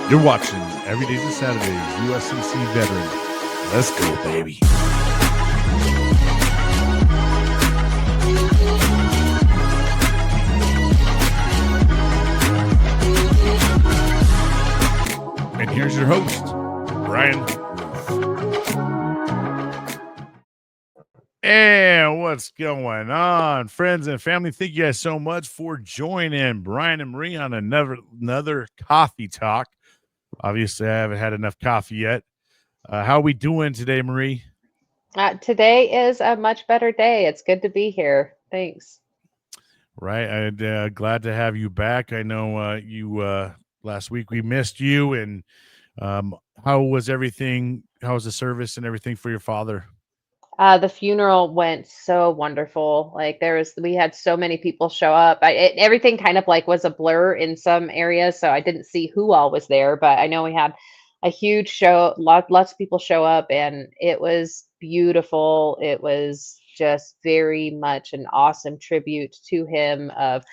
You're watching Everydays and Saturdays, USCC veteran. Let's go, baby. And here's your host, Brian. And what's going on, friends and family? Thank you guys so much for joining Brian and Marie on another coffee talk. Obviously, I haven't had enough coffee yet. How are we doing today, Marie? Today is a much better day. It's good to be here. Thanks. Right. I'm glad to have you back. I know you last week we missed you. And um, how was everything? How was the service and everything for your father? The funeral went so wonderful. We had so many people show up. Everything kind of like was a blur in some areas, so I didn't see who all was there. But I know we had a huge show. Lots of people show up, and it was beautiful. It was just very much an awesome tribute to him of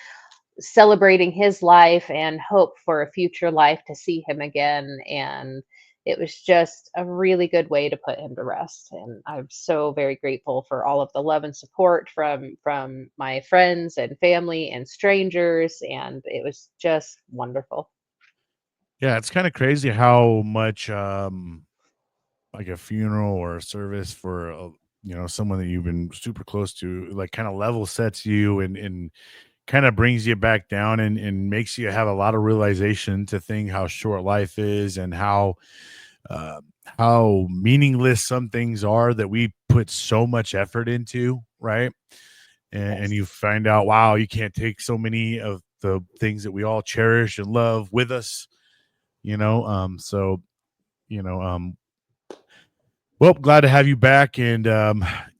celebrating his life and hope for a future life to see him again. And it was just a really good way to put him to rest. And I'm so very grateful for all of the love and support from my friends and family and strangers. And it was just wonderful. Yeah, it's kind of crazy how much like a funeral or a service for someone that you've been super close to, like kind of level sets you and kind of brings you back down and makes you have a lot of realization to think how short life is and uh, how meaningless some things are that we put so much effort into, right? And Yes. you find out, wow, you can't take so many of the things that we all cherish and love with us, you know. So you know, well, glad to have you back, and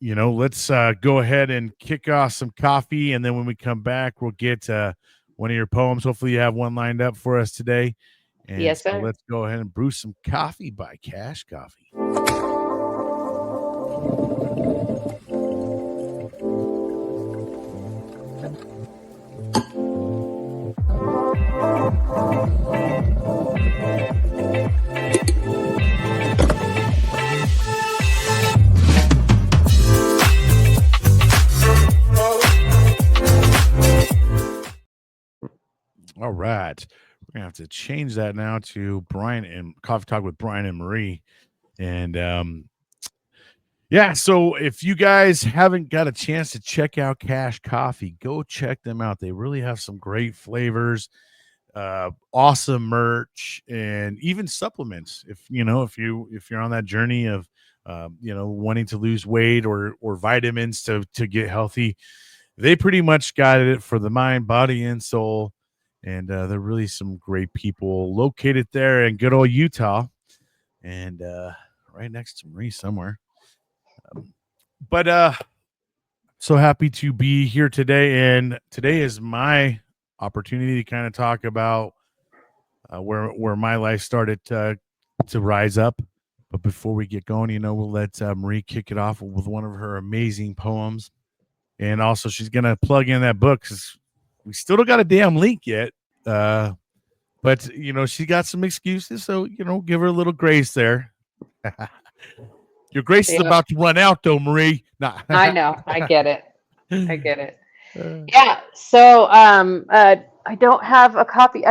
let's go ahead and kick off some coffee, and then when we come back, we'll get one of your poems. Hopefully, you have one lined up for us today, and Yes, so sir. let's go ahead and brew some coffee by Cash Coffee. All right, we're gonna have to change that now to Brian and Coffee Talk with Brian and Marie, and yeah, so if you guys haven't got a chance to check out Cash Coffee, go check them out. They really have some great flavors, awesome merch, and even supplements. If you're on that journey of wanting to lose weight or vitamins to get healthy, they pretty much got it for the mind, body, and soul. And they're really some great people located there in good old Utah, and right next to Marie somewhere. But so happy to be here today, and today is my opportunity to kind of talk about where my life started to rise up. But before we get going, we'll let Marie kick it off with one of her amazing poems, and also she's gonna plug in that book because we still don't got a damn link yet. Uh, but she got some excuses, so give her a little grace there. Your grace is Yep. about to run out, though, Marie. Nah. I know. I get it. I get it. Uh, Yeah. So I don't have a copy.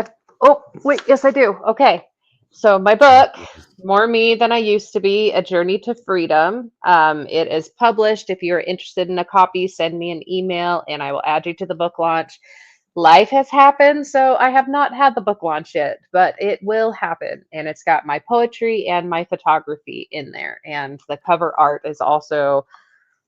Oh, wait. Yes, I do. Okay. So my there book, it is. More Me Than I Used to Be, A Journey to Freedom. It is published. If you're interested in a copy, send me an email and I will add you to the book launch. Life has happened, so I have not had the book launch yet, but it will happen. And it's got my poetry and my photography in there. And the cover art is also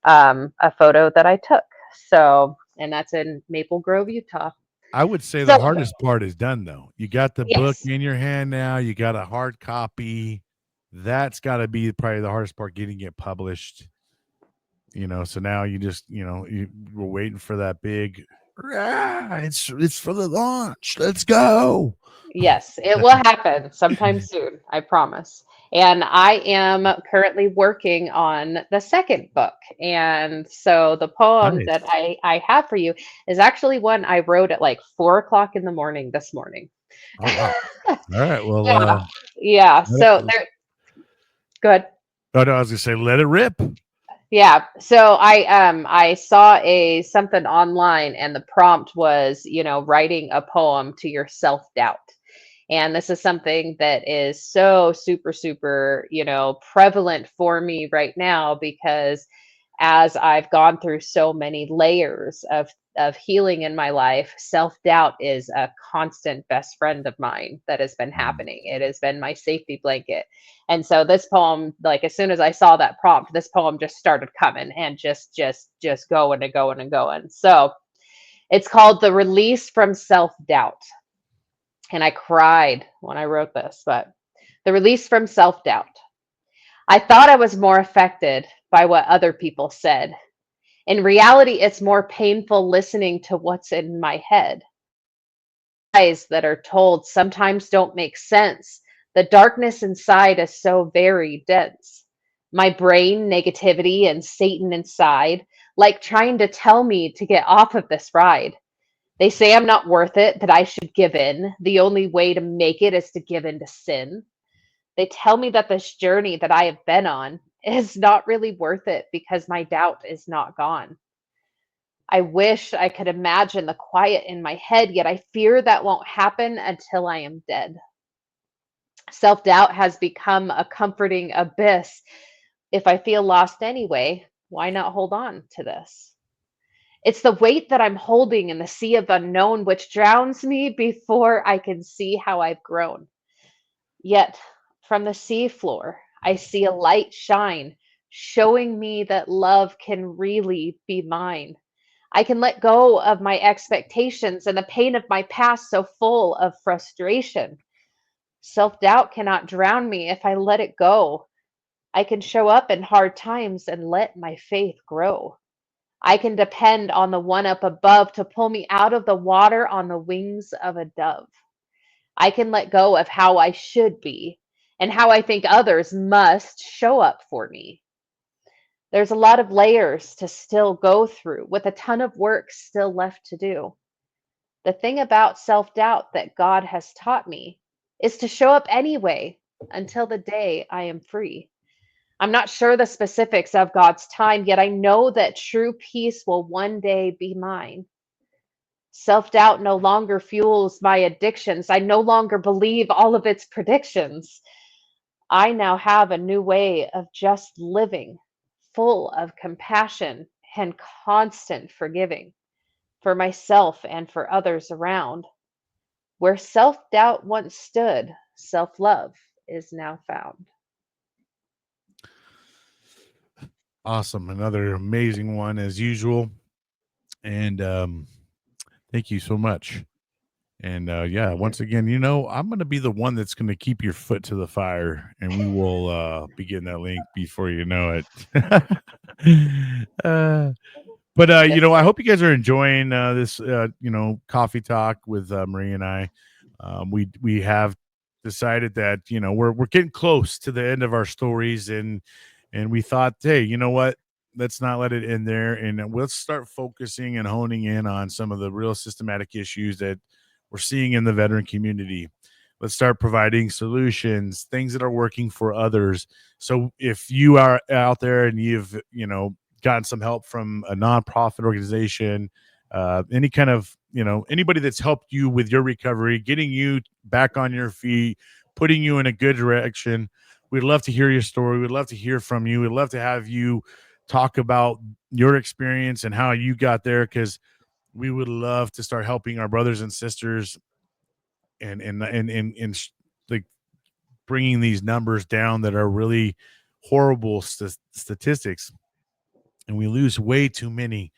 a photo that I took. So, and that's in Maple Grove, Utah. I would say the So, hardest part is done, though. You got the book yes, in your hand now. You got a hard copy. That's got to be probably the hardest part, getting it published. So now you just we're waiting for that big. It's for the launch. Let's go. yes, it will happen sometime soon, I promise. And I am currently working on the second book. And so the poem that Nice. I have for you is actually one I wrote at like 4 o'clock in the morning this morning. Oh wow. All right. Well, Yeah, yeah. let So it, there, good. oh no, I was gonna say let it rip. Yeah. So I saw a something online and the prompt was, writing a poem to your self-doubt. And this is something that is so super, super, prevalent for me right now because as I've gone through so many layers of healing in my life, self-doubt is a constant best friend of mine that has been Mm. happening. It has been my safety blanket. And so this poem, like as soon as I saw that prompt, this poem just started coming and just going and going and going. So it's called The Release from Self-Doubt. And I cried when I wrote this, but the release from self-doubt. I thought I was more affected by what other people said. In reality, it's more painful listening to what's in my head. Lies that are told sometimes don't make sense. The darkness inside is so very dense. My brain, negativity, and Satan inside, like trying to tell me to get off of this ride. They say I'm not worth it, that I should give in. The only way to make it is to give in to sin. They tell me that this journey that I have been on is not really worth it because my doubt is not gone. I wish I could imagine the quiet in my head, yet I fear that won't happen until I am dead. Self doubt has become a comforting abyss. If I feel lost anyway, why not hold on to this? It's the weight that I'm holding in the sea of unknown which drowns me before I can see how I've grown. Yet, from the sea floor, I see a light shine, showing me that love can really be mine. I can let go of my expectations and the pain of my past so full of frustration. Self doubt cannot drown me if I let it go. I can show up in hard times and let my faith grow. I can depend on the one up above to pull me out of the water on the wings of a dove. I can let go of how I should be and how I think others must show up for me. There's a lot of layers to still go through with a ton of work still left to do. The thing about self doubt that God has taught me is to show up anyway until the day I am free. I'm not sure the specifics of God's time, yet I know that true peace will one day be mine. Self doubt no longer fuels my addictions. I no longer believe all of its predictions. I now have a new way of just living, full of compassion and constant forgiving for myself and for others around. Where self doubt once stood, self love is now found. Awesome. Another amazing one as usual. And thank you so much. And yeah, once again, I'm going to be the one that's going to keep your foot to the fire, and we will be getting that link before you know it. uh, but Yes, I sir. hope you guys are enjoying this coffee talk with Marie and I. We have decided that we're getting close to the end of our stories, and we thought, hey, you know what? Let's not let it end there, and let's start focusing and honing in on some of the real systematic issues that we're seeing in the veteran community. Let's start providing solutions, things that are working for others. So if you are out there and you've gotten some help from a nonprofit organization, any kind of anybody that's helped you with your recovery, getting you back on your feet, putting you in a good direction, we'd love to hear your story. We'd love to hear from you. We'd love to have you talk about your experience and how you got there, because we would love to start helping our brothers and sisters and like bringing these numbers down that are really horrible statistics, and we lose way too many,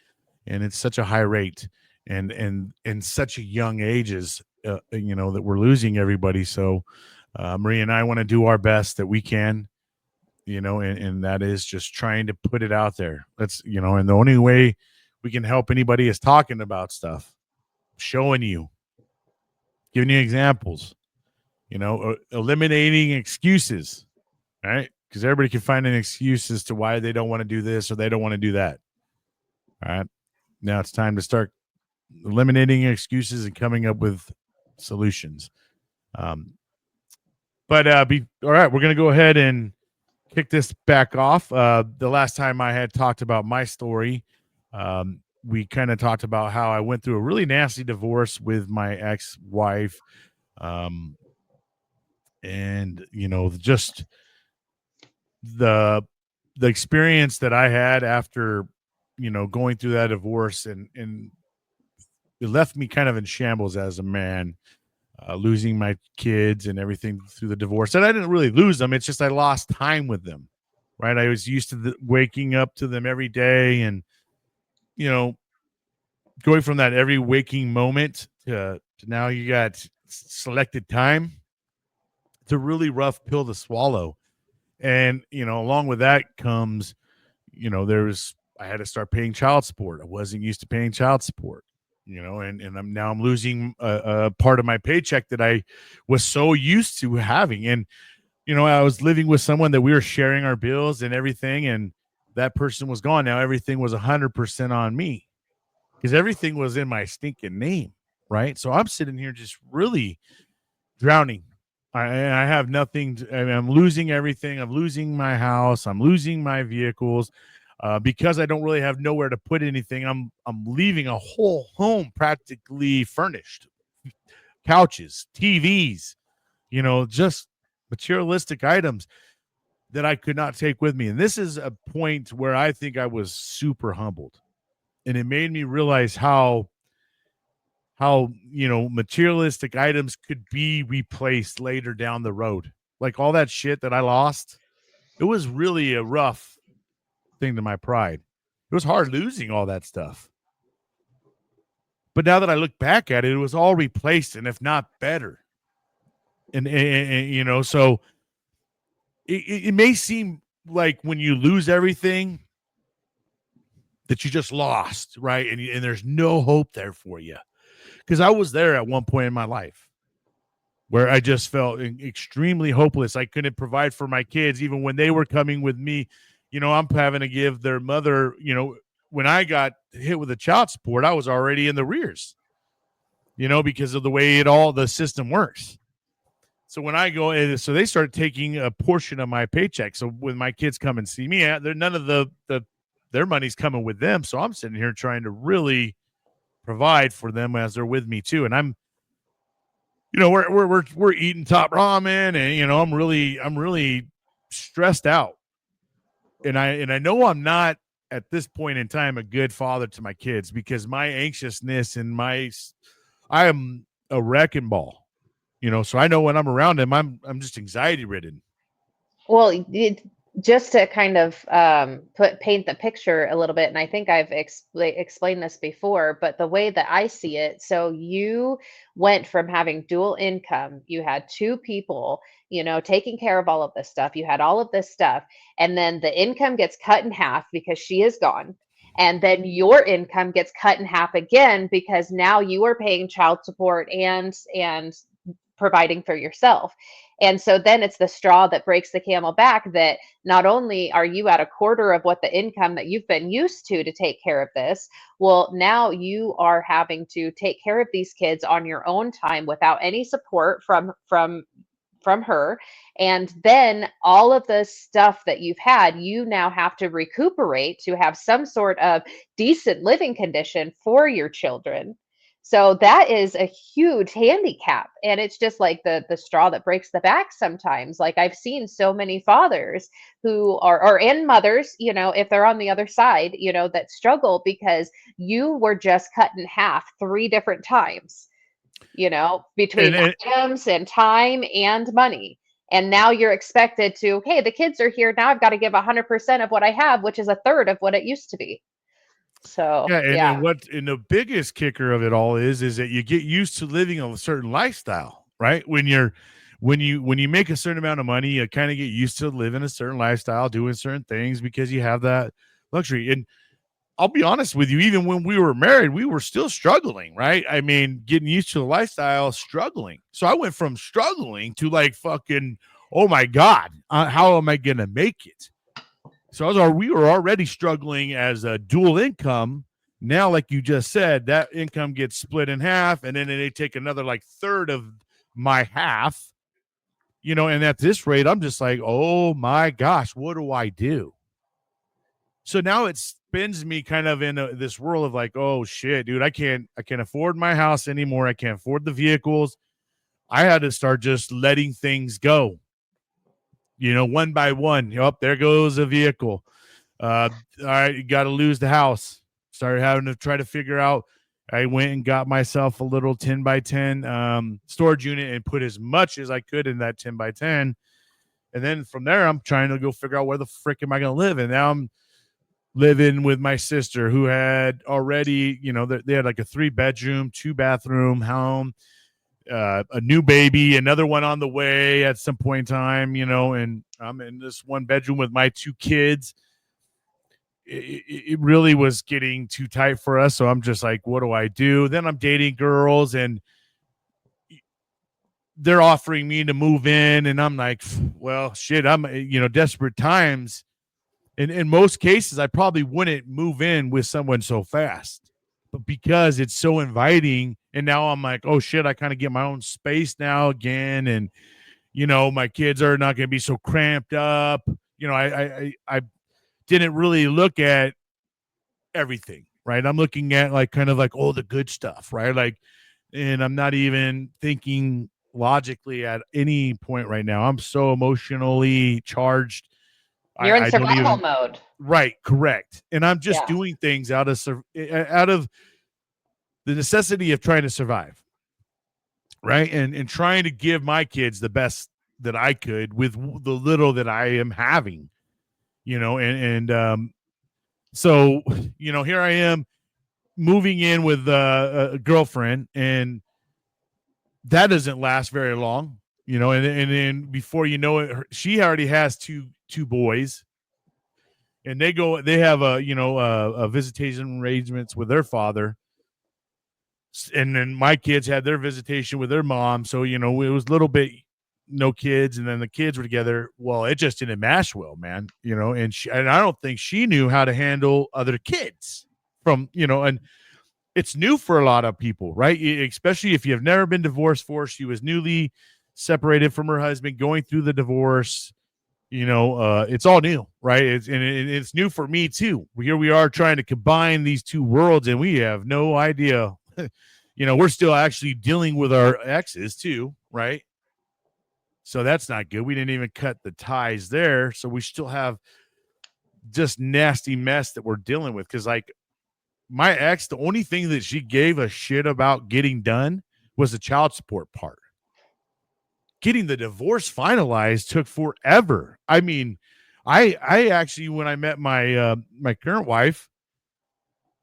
and it's such a high rate, and such a young ages, that we're losing everybody. So Marie and I want to do our best that we can, and that is just trying to put it out there. Let's, and the only way we can help anybody is talking about stuff, showing you, giving you examples, eliminating excuses, right? Because everybody can find an excuse as to why they don't want to do this or they don't want to do that. All right. Now it's time to start eliminating excuses and coming up with solutions. Um, but all right. We're gonna go ahead and kick this back off. The last time I had talked about my story, we kind of talked about how I went through a really nasty divorce with my ex-wife, um, and just the the experience that I had after going through that divorce, and it left me kind of in shambles as a man, losing my kids and everything through the divorce. And I didn't really lose them. It's just I lost time with them. Right. I was used to waking up to them every day, and, you know, going from that every waking moment to now you got selected time. It's a really rough pill to swallow. And, along with that comes, I had to start paying child support. I wasn't used to paying child support, and I'm losing a part of my paycheck that I was so used to having. And, I was living with someone that we were sharing our bills and everything, and that person was gone. Now everything was 100% on me because everything was in my stinking name. Right. So I'm sitting here just really drowning. I have nothing. I'm losing everything. I'm losing my house. I'm losing my vehicles because I don't really have nowhere to put anything. I'm leaving a whole home practically furnished, couches, TVs, just materialistic items that I could not take with me. And this is a point where I think I was super humbled, and it made me realize how materialistic items could be replaced later down the road. Like all that shit that I lost, it was really a rough thing to my pride. It was hard losing all that stuff. But now that I look back at it, it was all replaced, and if not better. And so it may seem like when you lose everything that you just lost, right? And there's no hope there for you. Because I was there at one point in my life where I just felt extremely hopeless. I couldn't provide for my kids, even when they were coming with me. I'm having to give their mother, when I got hit with the child support, I was already in the rears, because of the way the system works. So when I go in, so they start taking a portion of my paycheck. So when my kids come and see me, none of their money's coming with them. So I'm sitting here trying to really provide for them as they're with me too. And I'm, we're eating top ramen, and I'm really stressed out. And I know I'm not at this point in time a good father to my kids because my anxiousness and I am a wrecking ball. So I know when I'm around them, I'm just anxiety ridden. Well, just to kind of paint the picture a little bit, and I think I've explained this before, but the way that I see it, so you went from having dual income, you had two people, taking care of all of this stuff, you had all of this stuff, and then the income gets cut in half because she is gone. And then your income gets cut in half again because now you are paying child support and providing for yourself. And so then it's the straw that breaks the camel back that not only are you at a quarter of what the income that you've been used to take care of this, well, now you are having to take care of these kids on your own time without any support from her. And then all of the stuff that you've had, you now have to recuperate to have some sort of decent living condition for your children. So that is a huge handicap. And it's just like the straw that breaks the back sometimes. Like I've seen so many fathers who are or and mothers, if they're on the other side, that struggle because you were just cut in half three different times, And, between and items and time and money. And now you're expected to, hey, the kids are here. Now I've got to give 100% of what I have, which is a third of what it used to be. So, yeah, yeah. and the biggest kicker of it all is that you get used to living a certain lifestyle, right? When you make a certain amount of money, you kind of get used to living a certain lifestyle, doing certain things because you have that luxury. And I'll be honest with you, even when we were married, we were still struggling, right? I mean, getting used to the lifestyle, struggling. So I went from struggling to like fucking, oh my God, how am I going to make it? So we were already struggling as a dual income. Now, like you just said, that income gets split in half, and then they take another like third of my half, and at this rate, I'm just like, oh my gosh, what do I do? So now it spins me kind of in this world of like, oh shit, dude, I can't afford my house anymore. I can't afford the vehicles. I had to start just letting things go, one by one. Yep, there goes a vehicle. All right, you got to lose the house. Started having to try to figure out. I went and got myself a little 10 by 10 storage unit and put as much as I could in that 10 by 10. And then from there, I'm trying to go figure out where the frick am I going to live. And now I'm living with my sister who had already, they had like a 3-bedroom, 2-bathroom home, a new baby, another one on the way at some point in time, and I'm in this 1 bedroom with my 2 kids. It really was getting too tight for us. So I'm just like, what do I do? Then I'm dating girls and they're offering me to move in. And I'm like, well, shit, I'm, desperate times. And in most cases, I probably wouldn't move in with someone so fast. But because it's so inviting, and now I'm like, oh shit, I kind of get my own space now again. And, my kids are not going to be so cramped up. I didn't really look at everything, right? I'm looking at like kind of like all the good stuff, right? Like, and I'm not even thinking logically at any point right now. I'm so emotionally charged. You're in I don't survival even. mode. Right, correct. And I'm just Yeah. doing things out of the necessity of trying to survive, right? And trying to give my kids the best that I could with the little that I am having, and so here I am moving in with a girlfriend, and that doesn't last very long, and then before you know it, she already has two boys, and they have a visitation arrangements with their father, and then my kids had their visitation with their mom, so it was a little bit no kids, and then the kids were together. Well, it just didn't mash well, man, and I don't think she knew how to handle other kids from, and it's new for a lot of people, right? Especially if you've never been divorced for. She was newly separated from her husband, going through the divorce. It's all new, right? It's new for me too. Here we are trying to combine these two worlds, and we have no idea. We're still actually dealing with our exes too, right? So that's not good. We didn't even cut the ties there, so we still have just nasty mess that we're dealing with. Because like my ex, the only thing that she gave a shit about getting done was the child support part. Getting the divorce finalized took forever. I mean, I actually, when I met my current wife,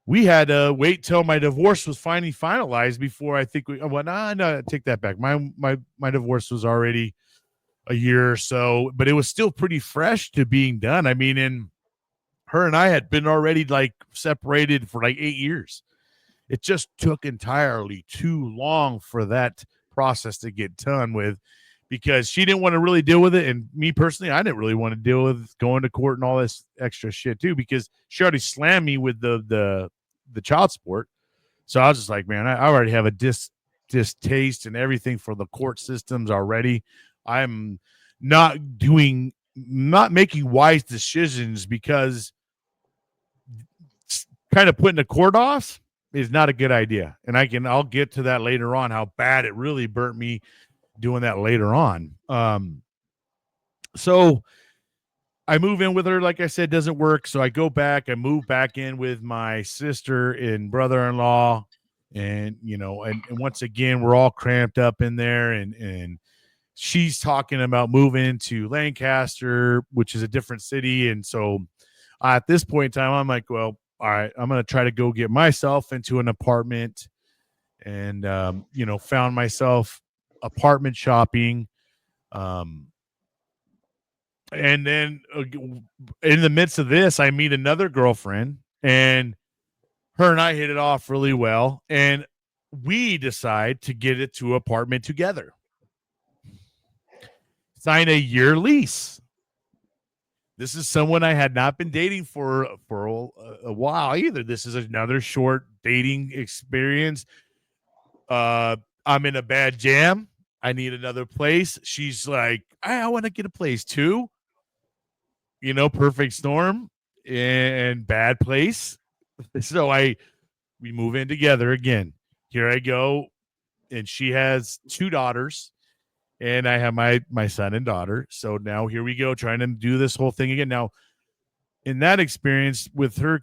we had to wait till my divorce was finally finalized before I think well, no, take that back. My divorce was already a year or so, but it was still pretty fresh to being done. I mean, and her and I had been already like separated for like 8 years. It just took entirely too long for that process to get done with, because she didn't want to really deal with it. And me personally, I didn't really want to deal with going to court and all this extra shit too, because she already slammed me with the child support. So I was just like, man, I already have a distaste and everything for the court systems already. I'm not making wise decisions because kind of putting the court off is not a good idea. And I'll get to that later on, how bad it really burnt me doing that later on. So I move in with her, like I said, doesn't work. So I go back, I move back in with my sister and brother-in-law. And, and once again, we're all cramped up in there, and she's talking about moving to Lancaster, which is a different city. And so at this point in time, I'm like, well, all right, I'm going to try to go get myself into an apartment, and, found myself apartment shopping. Um, and then in the midst of this, I meet another girlfriend, and her and I hit it off really well. And we decide to get it to apartment together, sign a year lease. This is someone I had not been dating for a while either. This is another short dating experience. I'm in a bad jam. I need another place. She's like, I want to get a place too. Perfect storm and bad place. So we move in together again. Here I go, and she has two daughters, and I have my son and daughter. So now here we go, trying to do this whole thing again. Now, in that experience with her,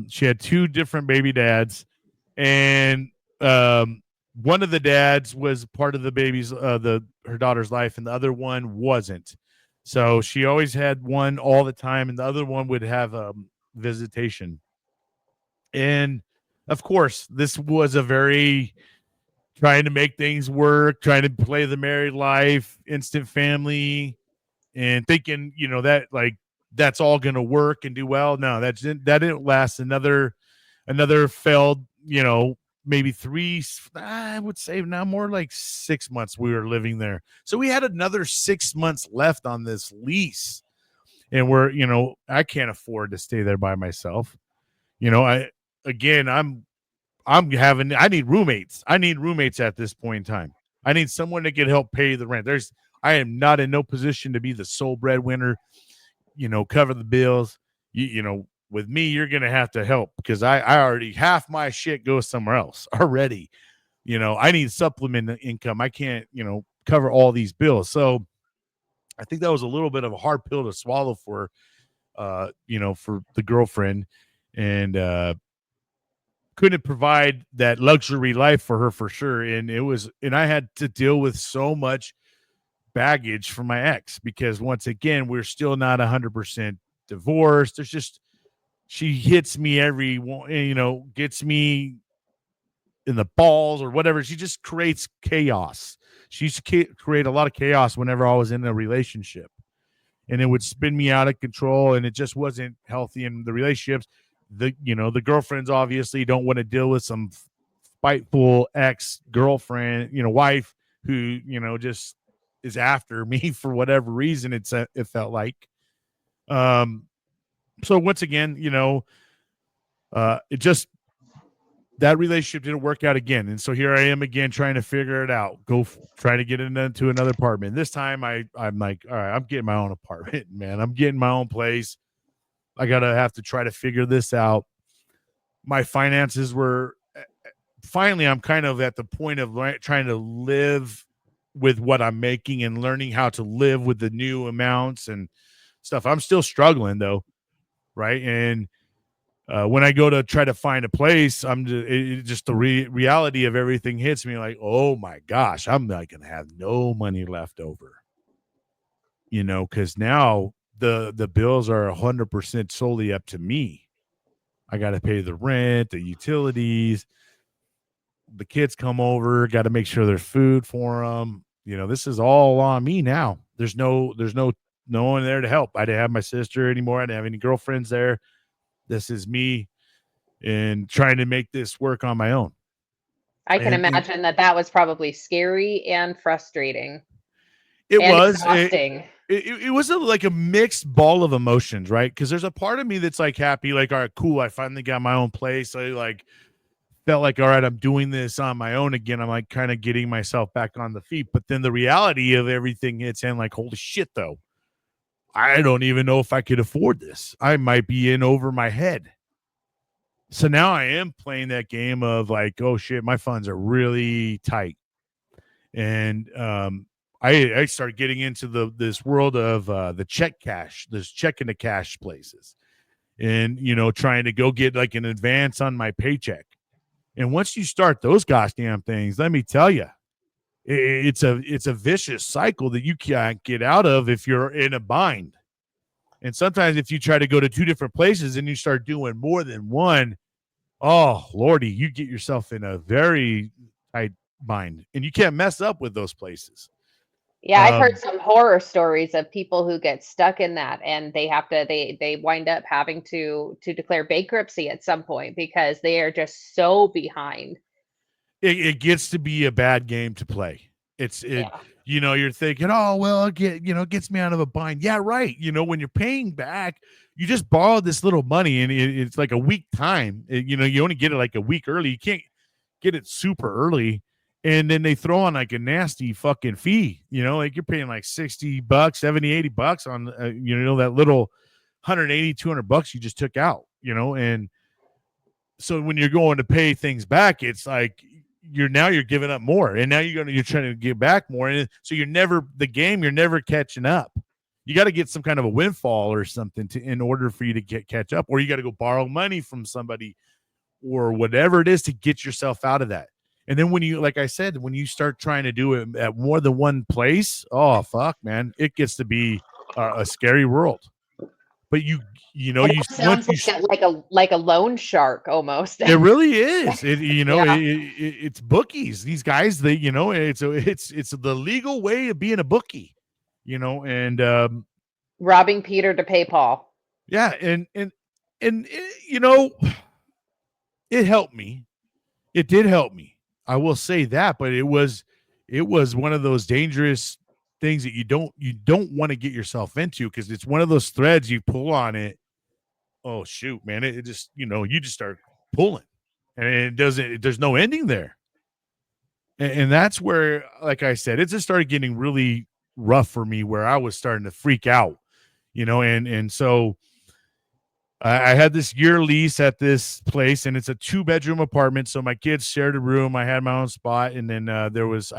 she had two different baby dads, and um, one of the dads was part of the baby's the her daughter's life, and the other one wasn't. So she always had one all the time, and the other one would have visitation. And of course, this was a very trying to make things work, trying to play the married life, instant family, and thinking, that like that's all going to work and do well. No, that didn't last. Another failed, maybe three. I would say now more like 6 months we were living there. So we had another 6 months left on this lease, and I can't afford to stay there by myself. I again, I need roommates. I need roommates at this point in time. I need someone that can help pay the rent. I am not in no position to be the sole breadwinner, cover the bills. With me, you're going to have to help because I already half my shit goes somewhere else already. I need supplement income. I can't, cover all these bills. So I think that was a little bit of a hard pill to swallow for the girlfriend. And, couldn't provide that luxury life for her for sure. And I had to deal with so much baggage from my ex because once again, we're still not 100% divorced. She hits me gets me in the balls or whatever. She just creates chaos. She used to create a lot of chaos whenever I was in a relationship, and it would spin me out of control, and it just wasn't healthy in the relationships. The girlfriends obviously don't want to deal with some spiteful ex girlfriend, wife who just is after me for whatever reason. It felt like. Um. So once again, it just that relationship didn't work out again, and so here I am again trying to figure it out. Trying to get into another apartment. This time I'm like, all right, I'm getting my own apartment, man. I'm getting my own place. I gotta have to try to figure this out. My finances were finally, I'm kind of at the point of trying to live with what I'm making and learning how to live with the new amounts and stuff. I'm still struggling though, right? And when I go to try to find a place, just the reality of everything hits me like, oh my gosh, I'm not gonna have no money left over, because now the bills are 100% solely up to me. I got to pay the rent, the utilities, the kids come over, got to make sure there's food for them. This is all on me now. No one there to help. I didn't have my sister anymore. I didn't have any girlfriends there. This is me and trying to make this work on my own. I can And imagine that that was probably scary and frustrating it and was exhausting. it was like a mixed ball of emotions, right? Because there's a part of me that's like happy, like, all right, cool, I finally got my own place. I like felt like, all right, I'm doing this on my own again. I'm like kind of getting myself back on the feet. But then the reality of everything hits in like, holy shit, though. I don't even know if I could afford this. I might be in over my head. So now I am playing that game of like, oh shit, my funds are really tight. And I started getting into this world of the check cash, this check into cash places. And trying to go get like an advance on my paycheck. And once you start those goddamn things, let me tell you, it's a vicious cycle that you can't get out of if you're in a bind. And sometimes if you try to go to two different places and you start doing more than one, oh lordy, you get yourself in a very tight bind, and you can't mess up with those places. Yeah, I've heard Um, some horror stories of people who get stuck in that and they wind up having to declare bankruptcy at some point because they are just so behind. it gets to be a bad game to play. It Yeah. you're thinking, oh well, it gets me out of a bind. Yeah, right. When you're paying back, you just borrowed this little money, and it's like a week time. You only get it like a week early. You can't get it super early, and then they throw on like a nasty fucking fee. Like you're paying like $60, 70, $80 on that little 180, 200 bucks you just took out. And so when you're going to pay things back, it's like you're giving up more, and now you're trying to give back more, and so you're never catching up. You got to get some kind of a windfall or something in order for you to catch up, or you got to go borrow money from somebody or whatever it is to get yourself out of that. And then like I said, when you start trying to do it at more than one place, oh fuck, man, it gets to be a scary world. But It you almost once sounds you like a loan shark almost. it really is. Yeah. It's bookies. These guys, it's the legal way of being a bookie. And Robbing Peter to pay Paul. yeah, and it helped me. It did help me. I will say that, but it was one of those dangerous things that you don't want to get yourself into, because it's one of those threads you pull on it. Oh shoot, man! It just you just start pulling, and it doesn't. There's no ending there. And that's where, like I said, it just started getting really rough for me, where I was starting to freak out, and so I had this year lease at this place, and it's a 2-bedroom apartment. So my kids shared a room. I had my own spot, and then I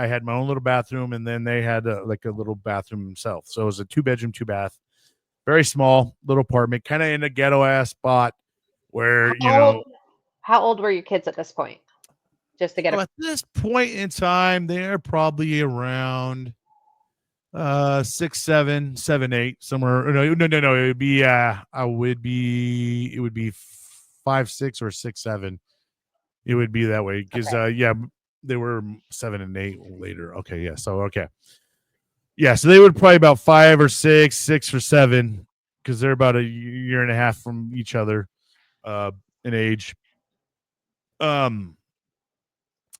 had my own little bathroom, and then they had like a little bathroom themselves. So it was a 2-bedroom, 2-bath, very small little apartment, kind of in a ghetto ass spot where How old, how old were your kids at this point? Just to get so a at this point in time, they're probably around 6, 7, 7, 8, somewhere. No. It would be it would be 5, 6, or 6, 7. It would be that way because okay. yeah, they were 7 and 8 later. Okay, yeah. So okay. Yeah, so they would probably about 5 or 6, 6 or 7, because they're about a year and a half from each other uh in age. Um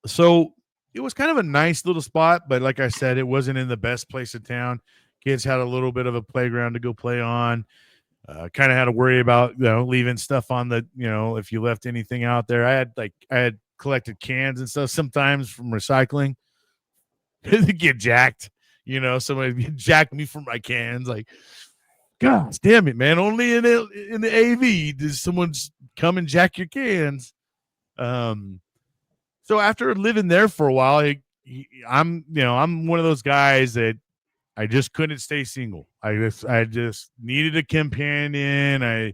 so it was kind of a nice little spot, but like I said, it wasn't in the best place in town. Kids had a little bit of a playground to go play on. Kind of had to worry about leaving stuff on the if you left anything out there. I had collected cans and stuff sometimes from recycling. They get jacked. Somebody jacked me for my cans. Like, gosh, damn it, man! Only in the AV does someone come and jack your cans. Um, so after living there for a while, I'm one of those guys that I just couldn't stay single. I just needed a companion. I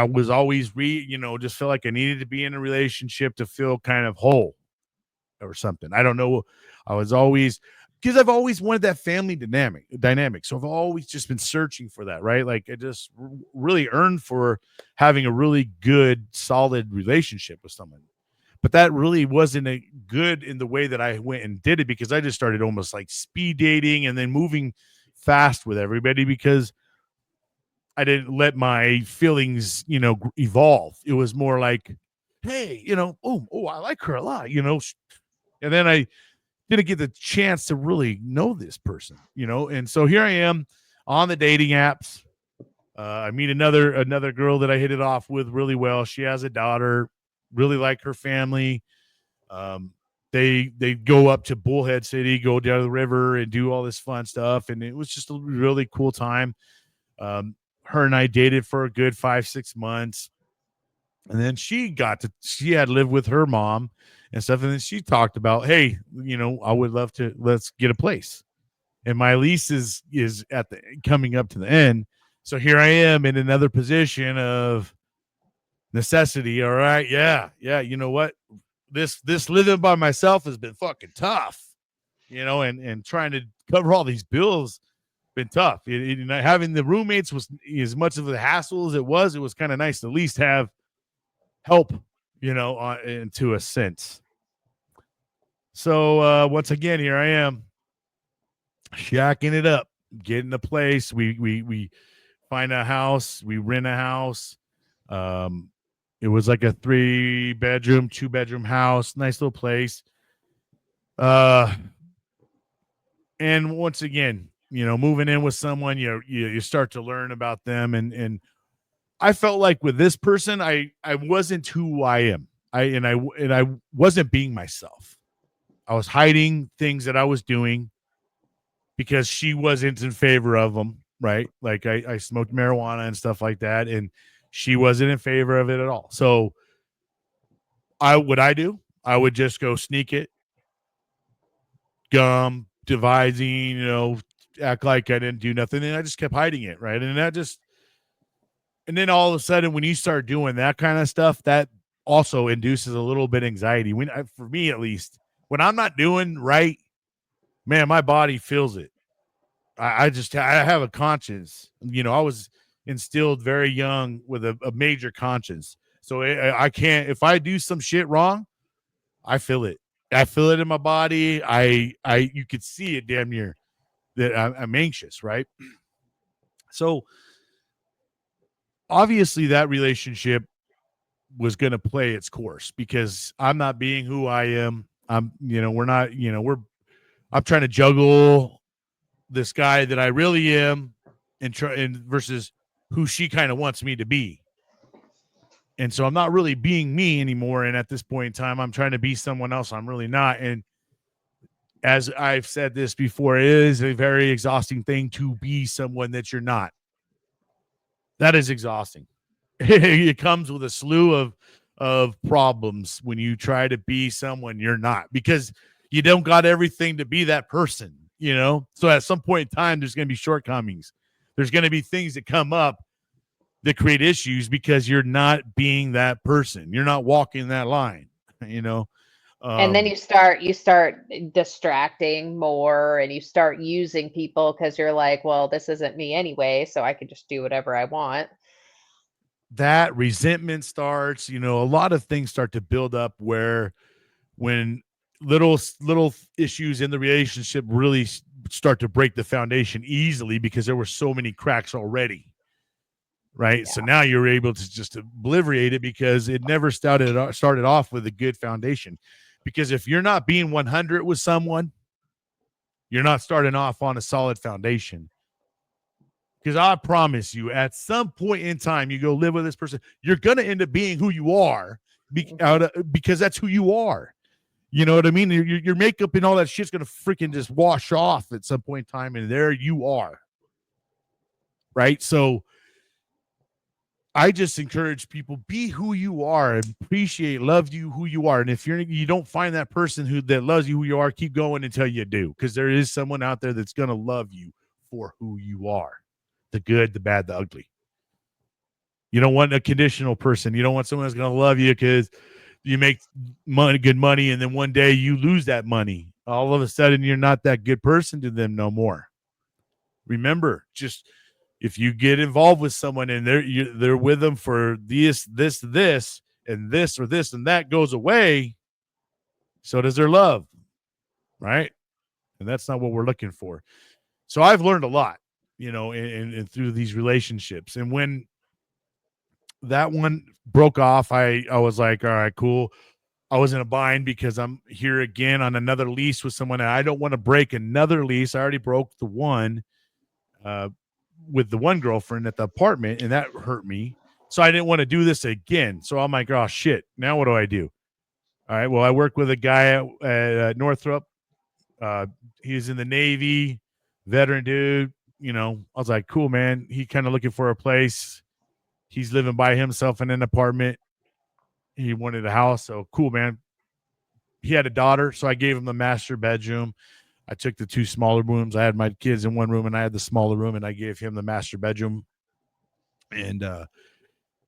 was always just felt like I needed to be in a relationship to feel kind of whole or something. I don't know. I was always because I've always wanted that family dynamic. So I've always just been searching for that, right? Like I just really earned for having a really good, solid relationship with someone. But that really wasn't a good in the way that I went and did it, because I just started almost like speed dating and then moving fast with everybody, because I didn't let my feelings, evolve. It was more like, hey, oh, I like her a lot, and then I didn't get the chance to really know this person, and so here I am on the dating apps. I meet another girl that I hit it off with really well. She has a daughter, really like her family. Um, they go up to Bullhead City, go down the river, and do all this fun stuff, and it was just a really cool time. Her and I dated for a good 5, 6 months, and then she had lived with her mom and stuff, and then she talked about, hey, I would love to let's get a place, and my lease is at the coming up to the end, so here I am in another position of necessity. All right, yeah, you know what, this living by myself has been fucking tough, and trying to cover all these bills been tough. Having the roommates was as much of a hassle as it was kind of nice to at least have help, into a sense. So once again, here I am, shacking it up, getting a place. We find a house, we rent a house. Um, it was like a 3-bedroom, 2-bedroom house, nice little place. Uh, And once again, moving in with someone, you start to learn about them, and I felt like with this person, I wasn't who I am. I wasn't being myself. I was hiding things that I was doing because she wasn't in favor of them, right? Like I smoked marijuana and stuff like that, and she wasn't in favor of it at all. So I do? I would just go sneak it, gum, devising, act like I didn't do nothing, and I just kept hiding it, right? And then all of a sudden, when you start doing that kind of stuff, that also induces a little bit of anxiety. For me at least, when I'm not doing right, man, my body feels it. I have a conscience. I was instilled very young with a major conscience. So I can't, if I do some shit wrong, I feel it. I feel it in my body. You could see it damn near that I'm anxious, right? So obviously that relationship was going to play its course because I'm not being who I am. We're not, I'm trying to juggle this guy that I really am and versus who she kind of wants me to be. And so I'm not really being me anymore. And at this point in time, I'm trying to be someone else I'm really not. And as I've said this before, it is a very exhausting thing to be someone that you're not. That is exhausting. It comes with a slew of problems when you try to be someone you're not because you don't got everything to be that person. So at some point in time there's going to be shortcomings. There's going to be things that come up that create issues because you're not being that person. You're not walking that line, you know. And then Um you start distracting more and you start using people because you're like, well, this isn't me anyway, so I can just do whatever I want. that resentment starts, a lot of things start to build up where when little issues in the relationship really start to break the foundation easily because there were so many cracks already, right? So Yeah. now you're able to just obliterate it because it never started off with a good foundation. Because if you're not being 100 with someone, you're not starting off on a solid foundation. Because I promise you, at some point in time, you go live with this person, you're going to end up being who you are Mhm. because that's who you are. You know what I mean? Your makeup and all that shit's gonna freaking just wash off at some point in time, and there you are, right? So I just encourage people be who you are, and appreciate, love you who you are, and if you don't find that person that loves you who you are, keep going until you do, because there is someone out there that's gonna love you for who you are, the good, the bad, the ugly. You don't want a conditional person. You don't want someone that's gonna love you because you make good money, and then one day you lose that money. All of a sudden, you're not that good person to them no more. Remember, just if you get involved with someone and they're with them for this, and this or this and that goes away, so does their love, right? And that's not what we're looking for. So I've learned a lot, in through these relationships. And when that one broke off, I was like, all right, cool. I was in a bind because I'm here again on another lease with someone, and I don't want to break another lease. I already broke the one uh, with the one girlfriend at the apartment, and that hurt me. So I didn't want to do this again. So I'm like, oh shit! Now what do I do? All right. Well, I work with a guy at Northrop. Uh, he's in the Navy, veteran dude. I was like, cool, man. He kind of looking for a place. He's living by himself in an apartment. He wanted a house, so cool, man. He had a daughter, so I gave him the master bedroom. I took the two smaller rooms. I had my kids in one room, and I had the smaller room, and I gave him the master bedroom. And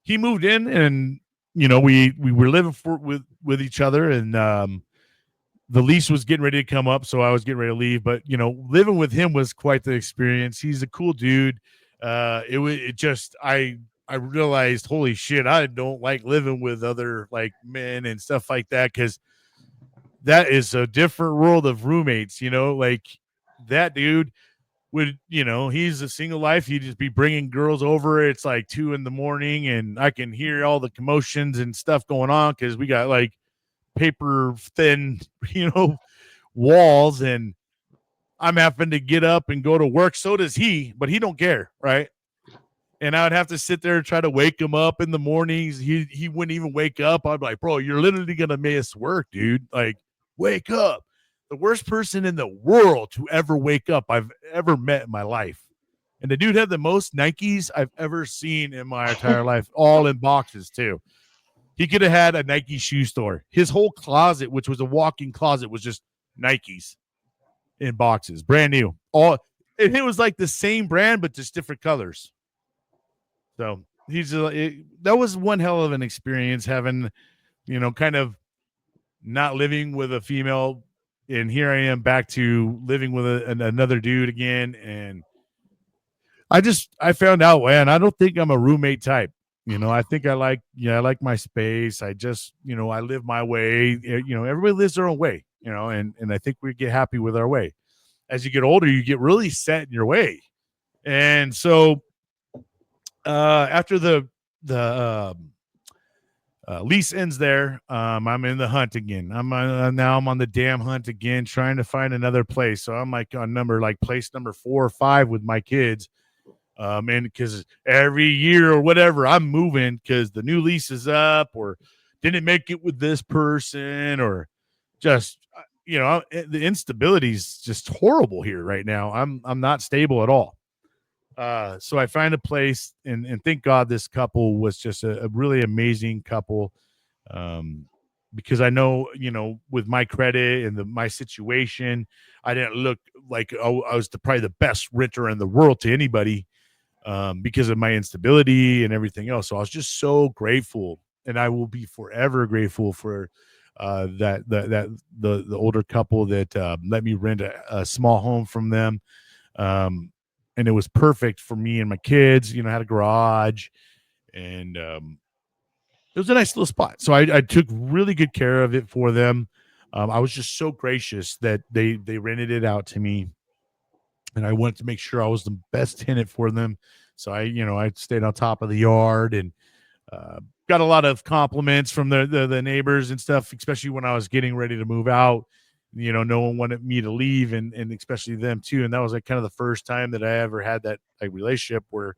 he moved in, and we were living with each other, and the lease was getting ready to come up, so I was getting ready to leave. But living with him was quite the experience. He's a cool dude. It just I realized, holy shit, I don't like living with other like men and stuff like that because that is a different world of roommates. Like that dude would, he's a single life. He'd just be bringing girls over. It's like 2 in the morning, and I can hear all the commotions and stuff going on because we got like paper thin, walls, and I'm having to get up and go to work. So does he, but he don't care, right? And I would have to sit there and try to wake him up in the mornings. He wouldn't even wake up. I'd be like, bro, you're literally gonna miss work, dude. Like, wake up. The worst person in the world to ever wake up I've ever met in my life. And the dude had the most Nikes I've ever seen in my entire life, all in boxes too. He could have had a Nike shoe store. His whole closet, which was a walk-in closet, was just Nikes in boxes, brand new. All and it was like the same brand, but just different colors. So that was one hell of an experience having, kind of not living with a female, and here I am back to living with another dude again, and I found out, man, I don't think I'm a roommate type. I think I like my space. I just, I live my way. Everybody lives their own way, and I think we get happy with our way. As you get older, you get really set in your way. And so after the lease ends there, I'm in the hunt again. Now I'm on the damn hunt again, trying to find another place. So I'm like on place number 4 or 5 with my kids. And because every year or whatever, I'm moving because the new lease is up, or didn't make it with this person, or just the instability is just horrible here right now. I'm not stable at all. So I find a place, and thank God this couple was just a really amazing couple. Um, because I know, with my credit and my situation, I didn't look like I was probably the best renter in the world to anybody, because of my instability and everything else. So I was just so grateful, and I will be forever grateful for the older couple that let me rent a small home from them. Um, and it was perfect for me and my kids. Had a garage, and it was a nice little spot. So I took really good care of it for them. I was just so gracious that they rented it out to me, and I wanted to make sure I was the best tenant for them. So I stayed on top of the yard, and uh, got a lot of compliments from the neighbors and stuff, especially when I was getting ready to move out. No one wanted me to leave, and especially them too. And that was like kind of the first time that I ever had that like relationship where,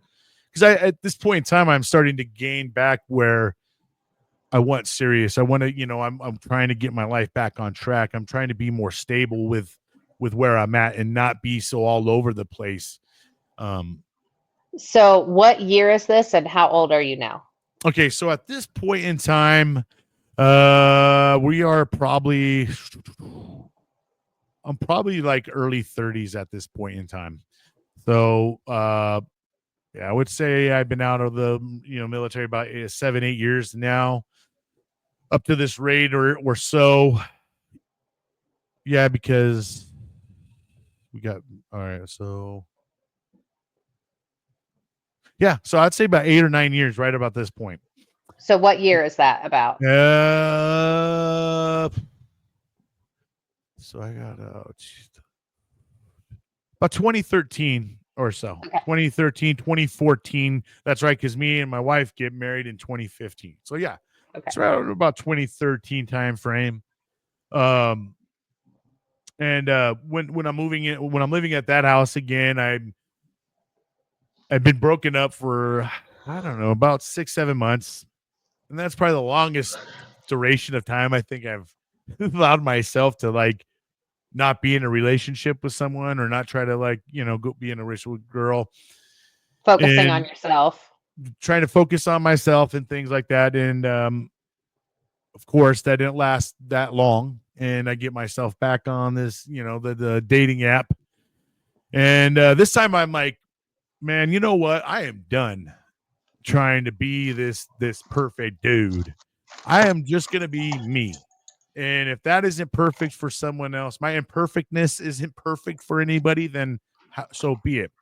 because I at this point in time I'm starting to gain back where I want serious. I want to, I'm trying to get my life back on track. I'm trying to be more stable with where I'm at and not be so all over the place. Um, So, what year is this and how old are you now? okay, so at this point in time, we are probably, I'm probably like early 30s at this point in time. So, yeah, I would say I've been out of the military about 7, 8 years now, up to this rate or so. Yeah, because we got all right. So yeah, so I'd say about 8 or 9 years, right about this point. So, what year is that about? Uh, so I got about 2013 or so. Okay. 2013, 2014. That's right, because me and my wife get married in 2015. So yeah, Okay. it's around about 2013 time frame. Um, and when I'm living at that house again, I've been broken up for, I don't know, about 6, 7 months, and that's probably the longest duration of time I think I've allowed myself to like not be in a relationship with someone, or not try to like go be in a relationship with a girl, Focusing on and yourself. trying to focus on myself and things like that. And of course that didn't last that long, and I get myself back on this, the dating app, and this time I'm like, man, you know what, I am done trying to be this perfect dude. I am just going to be me. And if that isn't perfect for someone else, my imperfectness isn't perfect for anybody, then so be it.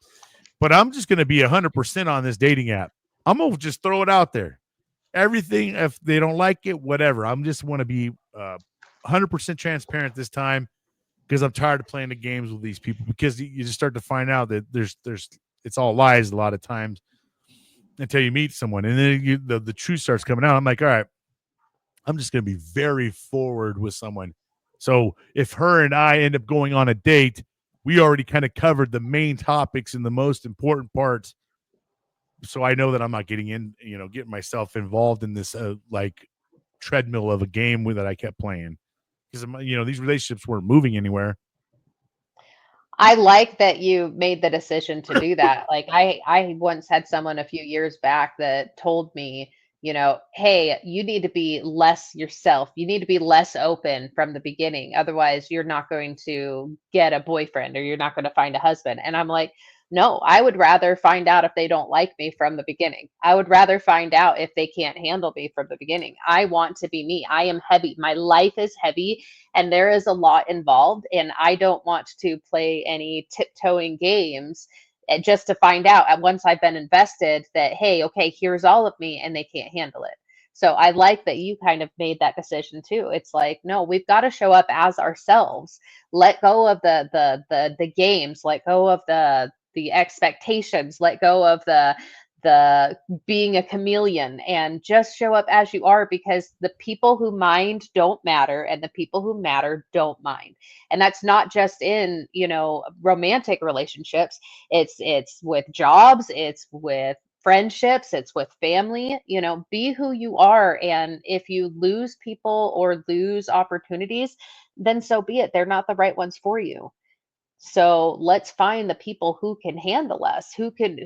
But I'm just going to be 100% on this dating app. I'm going to just throw it out there. Everything, if they don't like it, whatever. I'm just want to be 100% transparent this time, because I'm tired of playing the games with these people, because you just start to find out that there's it's all lies a lot of times until you meet someone, and then the truth starts coming out. I'm like, all right, I'm just going to be very forward with someone. So if her and I end up going on a date, we already kind of covered the main topics and the most important parts. So I know that I'm not getting in, getting myself involved in this like treadmill of a game that I kept playing because these relationships weren't moving anywhere. I like that you made the decision to do that. Like I once had someone a few years back that told me, "Hey, you need to be less yourself. You need to be less open from the beginning. Otherwise, you're not going to get a boyfriend or you're not going to find a husband." And I'm like, "No, I would rather find out if they don't like me from the beginning. I would rather find out if they can't handle me from the beginning. I want to be me. I am heavy. My life is heavy and there is a lot involved and I don't want to play any tiptoeing games just to find out at once I've been invested that hey, okay, here's all of me and they can't handle it. So I like that you kind of made that decision too. It's like, no, we've got to show up as ourselves. Let go of the games, let go of the expectations, let go of the being a chameleon and just show up as you are because the people who mind don't matter and the people who matter don't mind. And that's not just in, romantic relationships. It's with jobs, it's with friendships, it's with family, be who you are and if you lose people or lose opportunities, then so be it. They're not the right ones for you. So let's find the people who can handle us, who can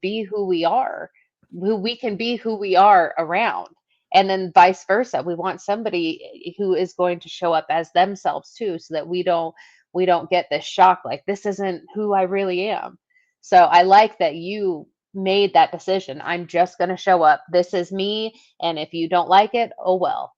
be who we are, who we can be who we are around. And then vice versa. We want somebody who is going to show up as themselves too, so that we don't get this shock like this isn't who I really am. So I like that you made that decision. I'm just going to show up. This is me, and if you don't like it, oh well.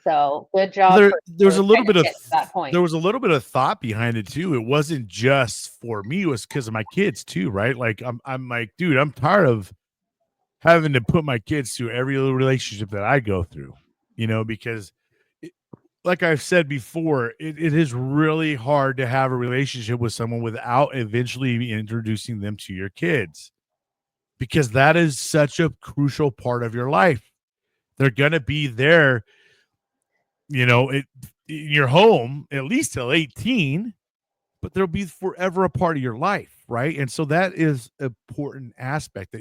So good job There for there was a little kind bit of of getting to that point. there was a little bit of thought behind it too. It wasn't just for me, it was because of my kids too, right? Like I'm like, dude, I'm tired of having to put my kids through every little relationship that I go through, because it, like I've said before, it is really hard to have a relationship with someone without eventually introducing them to your kids because that is such a crucial part of your life. They're going to be there, it in your home at least till 18, but they'll be forever a part of your life, right? And so that is an important aspect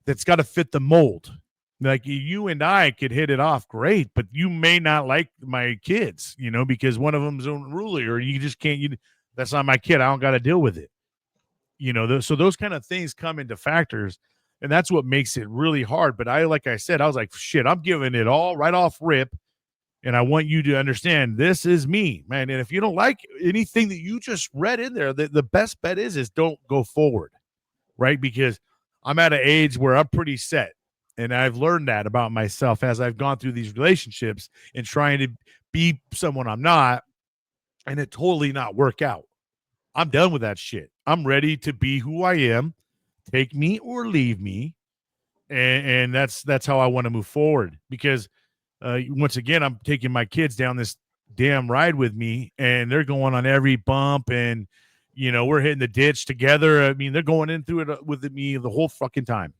that's got to fit the mold. Like you and I could hit it off great, but you may not like my kids, because one of them's unruly, or you just can't. That's not my kid. I don't got to deal with it. So those kind of things come into factors, and that's what makes it really hard. But like I said, I was like, shit, I'm giving it all right off rip, and I want you to understand this is me, man. And if you don't like anything that you just read in there, the best bet is don't go forward, right? Because I'm at an age where I'm pretty set. And I've learned that about myself as I've gone through these relationships and trying to be someone I'm not, and it totally not work out. I'm done with that shit. I'm ready to be who I am. Take me or leave me. And that's how I want to move forward because once again, I'm taking my kids down this damn ride with me, and they're going on every bump, and we're hitting the ditch together. I mean, they're going in through it with me the whole fucking time.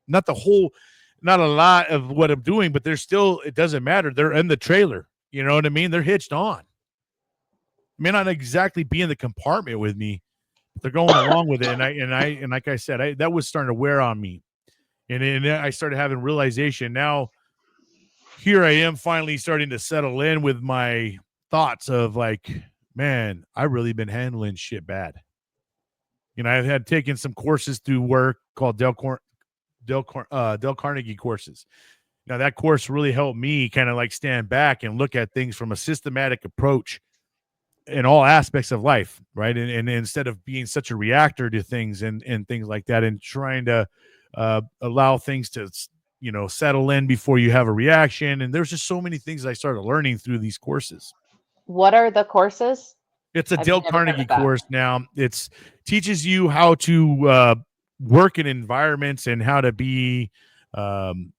Not the whole, not a lot of what I'm doing, but they're still. It doesn't matter. They're in the trailer. You know what I mean? They're hitched on. May not exactly be in the compartment with me, but they're going along with it. And like I said, that was starting to wear on me, and I started having realization now here I am finally starting to settle in with my thoughts of like, man, I really been handling shit bad. I've had taken some courses through work called Dale Carnegie courses. Now that course really helped me kind of like stand back and look at things from a systematic approach in all aspects of life, right? And instead of being such a reactor to things and things like that, and trying to allow things to settle in before you have a reaction. And there's just so many things I started learning through these courses. What are the courses? It's a I've Dale never heard Carnegie of that. course. Now it's teaches you how to work in environments and how to be um,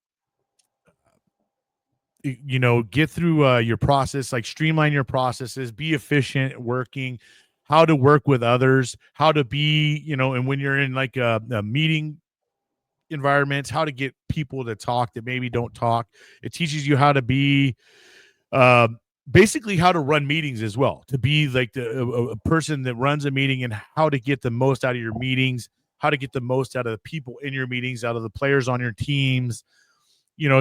get through your process, like streamline your processes, be efficient at working, how to work with others, how to be, and when you're in like a meeting environments, how to get people to talk that maybe don't talk. It teaches you how to be basically how to run meetings as well, to be like a person that runs a meeting and how to get the most out of your meetings, how to get the most out of the people in your meetings, out of the players on your teams,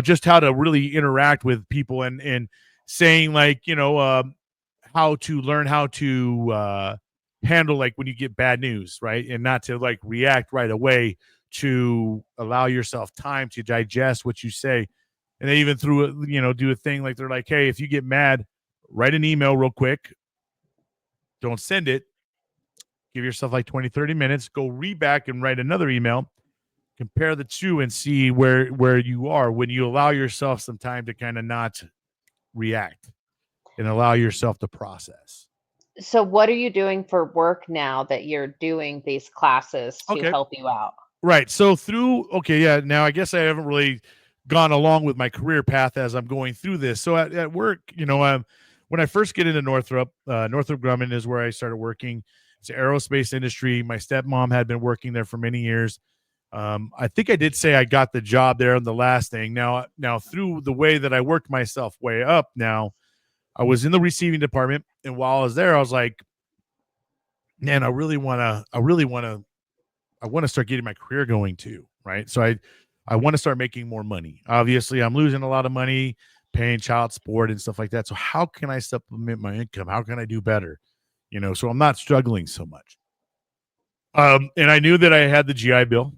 just how to really interact with people, and saying like, how to learn how to handle like when you get bad news, right? And not to like react right away, to allow yourself time to digest what you say. And they even threw it, do a thing like they're like, hey, if you get mad, write an email real quick. Don't send it. Give yourself like 20, 30 minutes. Go read back and write another email. Compare the two and see where you are when you allow yourself some time to kind of not react and allow yourself to process. So what are you doing for work now that you're doing these classes to Okay. help you out? Right. So okay, yeah. Now I guess I haven't really gone along with my career path as I'm going through this. So at work, when I first get into Northrop Grumman is where I started working. It's an aerospace industry. My stepmom had been working there for many years. I think I did say I got the job there on the last thing. Now through the way that I worked myself way up, now I was in the receiving department, and while I was there, I was like, man, I want to start getting my career going too, right? So I want to start making more money. Obviously, I'm losing a lot of money paying child support and stuff like that. So how can I supplement my income? How can I do better? So I'm not struggling so much. And I knew that I had the GI Bill,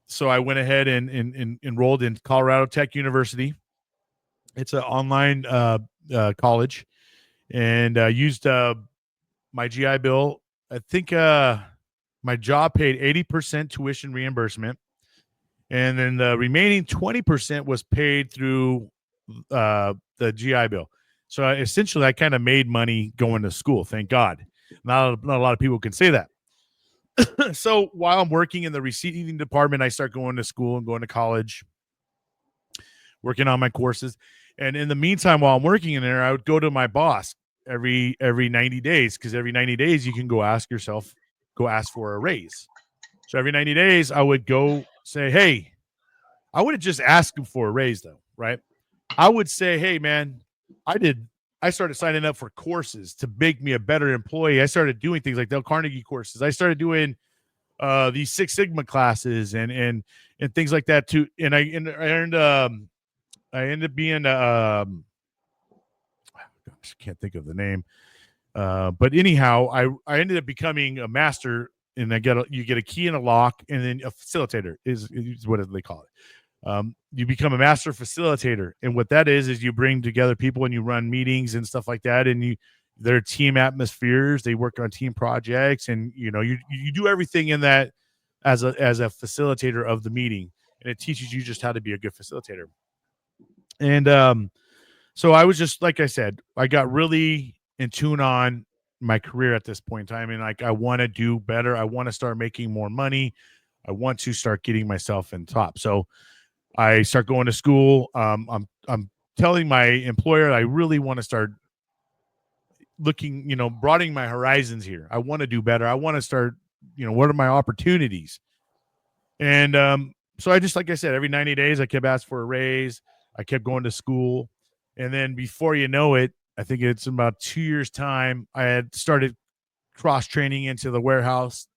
so I went ahead and enrolled in Colorado Tech University. It's an online college, and used my GI Bill. I think my job paid 80% tuition reimbursement, and then the remaining 20% was paid through the GI Bill. So essentially, I kind of made money going to school. Thank God. Not a lot of people can say that. So while I'm working in the receiving department, I start going to school and going to college, working on my courses. And in the meantime, while I'm working in there, I would go to my boss every 90 days, because every 90 days you can go ask for a raise. So every 90 days, I would go say, hey, I wouldn't just ask him for a raise though, right? I would say, hey, man, I did. I started signing up for courses to make me a better employee. I started doing things like Dale Carnegie courses. I started doing these Six Sigma classes and things like that too. And I earned I ended up being gosh, I can't think of the name. But anyhow, I ended up becoming a master, and you get a key and a lock, and then a facilitator is what they call it. You become a master facilitator, and what that is you bring together people and you run meetings and stuff like that, and they're team atmospheres. They work on team projects, and you do everything in that as a facilitator of the meeting, and it teaches you just how to be a good facilitator. And so I was just, like I said, I got really in tune on my career at this point in time, and like I want to do better. I want to start making more money. I want to start getting myself in top. So I start going to school. I'm telling my employer I really want to start looking, broadening my horizons here. I want to do better. I want to start, what are my opportunities? And so I just, like I said, every 90 days I kept asking for a raise. I kept going to school. And then before you know it, I think it's about 2 years' time, I had started cross training into the warehouse.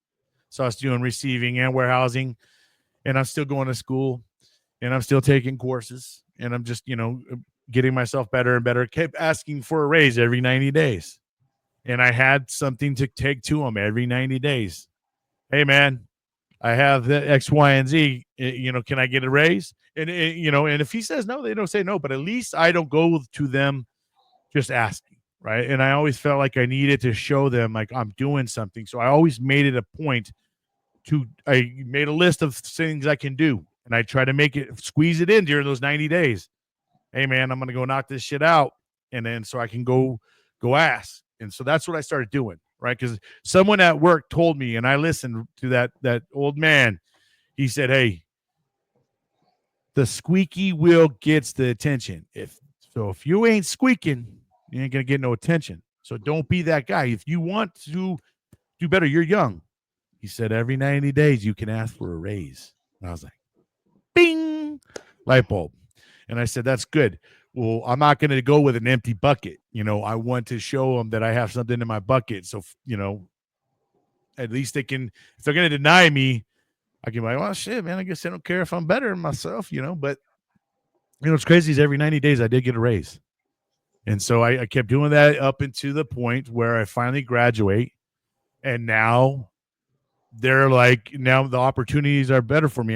So I was doing receiving and warehousing, and I'm still going to school, and I'm still taking courses, and I'm just, getting myself better and better. Kept asking for a raise every 90 days. And I had something to take to them every 90 days. Hey, man, I have the X, Y, and Z. Can I get a raise? And if he says no, they don't say no. But at least I don't go to them just asking, right? And I always felt like I needed to show them like I'm doing something. So I always made it a point I made a list of things I can do, and I try to squeeze it in during those 90 days. Hey, man, I'm gonna go knock this shit out, and then so I can go ask. And so that's what I started doing, right? Because someone at work told me, and I listened to that old man. He said, "Hey, the squeaky wheel gets the attention. If you ain't squeaking, you ain't gonna get no attention. So don't be that guy. If you want to do better, you're young." He said, every 90 days you can ask for a raise. And I was like, bing, light bulb. And I said, that's good. Well, I'm not going to go with an empty bucket. I want to show them that I have something in my bucket. So, at least they can, if they're going to deny me, I can be like, well, shit, man, I guess I don't care if I'm better than myself, but what's crazy is every 90 days I did get a raise. And so I kept doing that up into the point where I finally graduate. And now they're like, now the opportunities are better for me.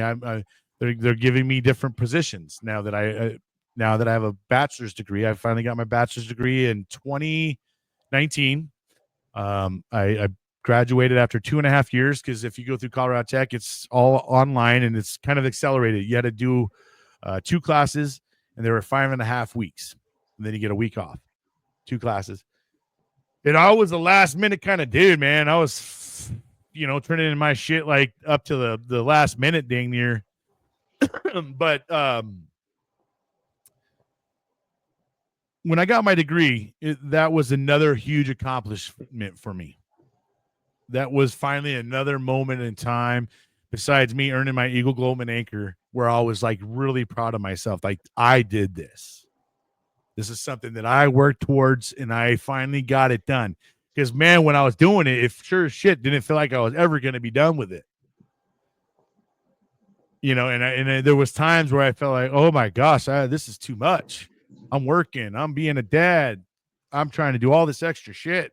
They're giving me different positions now that I have a bachelor's degree. I finally got my bachelor's degree in 2019. I graduated after 2.5 years, because if you go through Colorado Tech, it's all online and it's kind of accelerated. You had to do 2 classes, and they were 5.5 weeks, and then you get a week off. 2 classes. And I was a last minute kind of dude, man. I was, turning in my shit like up to the last minute, dang near. But when I got my degree, that was another huge accomplishment for me. That was finally another moment in time, besides me earning my Eagle Globe and Anchor, where I was like really proud of myself. Like, I did this. This is something that I worked towards, and I finally got it done. Because, man, when I was doing it, it sure as shit didn't feel like I was ever going to be done with it. And there was times where I felt like, oh my gosh, this is too much. I'm working. I'm being a dad. I'm trying to do all this extra shit.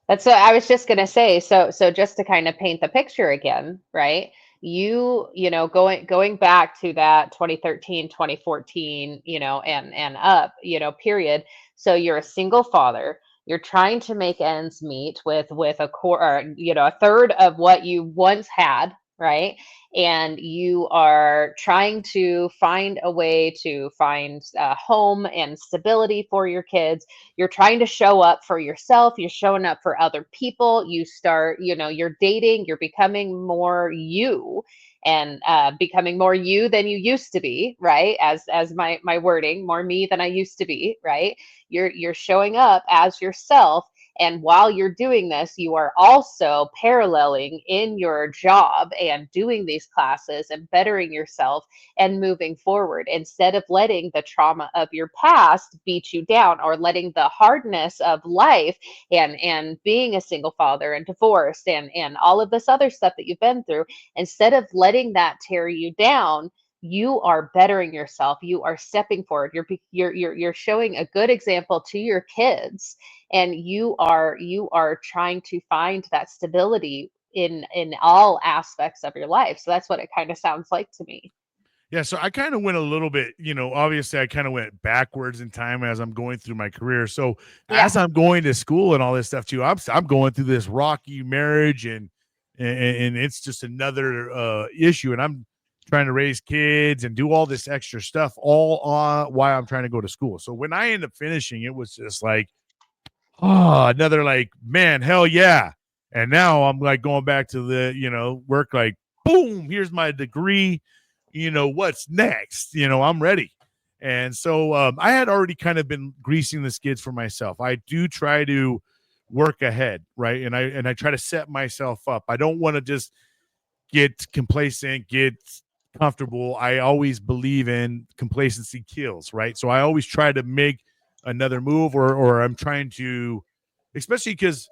That's what I was just going to say. So just to kind of paint the picture again, right? Going back to that 2013, 2014, and up, period. So you're a single father. You're trying to make ends meet with a core, or, a third of what you once had, right? And you are trying to find a way to find a home and stability for your kids. You're trying to show up for yourself, you're showing up for other people. You start, you're dating, you're becoming more you, and becoming more you than you used to be, right? As my wording, more me than I used to be, right? You're showing up as yourself. And while you're doing this, you are also paralleling in your job and doing these classes and bettering yourself and moving forward, instead of letting the trauma of your past beat you down, or letting the hardness of life and being a single father and divorced and all of this other stuff that you've been through, instead of letting that tear you down. You are bettering yourself. You are stepping forward. You're showing a good example to your kids, and you are trying to find that stability in all aspects of your life. So that's what it kind of sounds like to me. Yeah, so I kind of went a little bit, obviously I kind of went backwards in time as I'm going through my career. So as Yeah. I'm going to school and all this stuff too, I'm going through this rocky marriage, and it's just another issue, and I'm trying to raise kids and do all this extra stuff all on while I'm trying to go to school. So when I end up finishing, it was just like, oh, another, like, man, hell yeah. And now I'm like going back to the, work, like, boom, here's my degree. What's next? I'm ready. And so I had already kind of been greasing the skids for myself. I do try to work ahead, right? And I try to set myself up. I don't want to just get complacent, get comfortable. I always believe in complacency kills, right? So I always try to make another move, or I'm trying to, especially because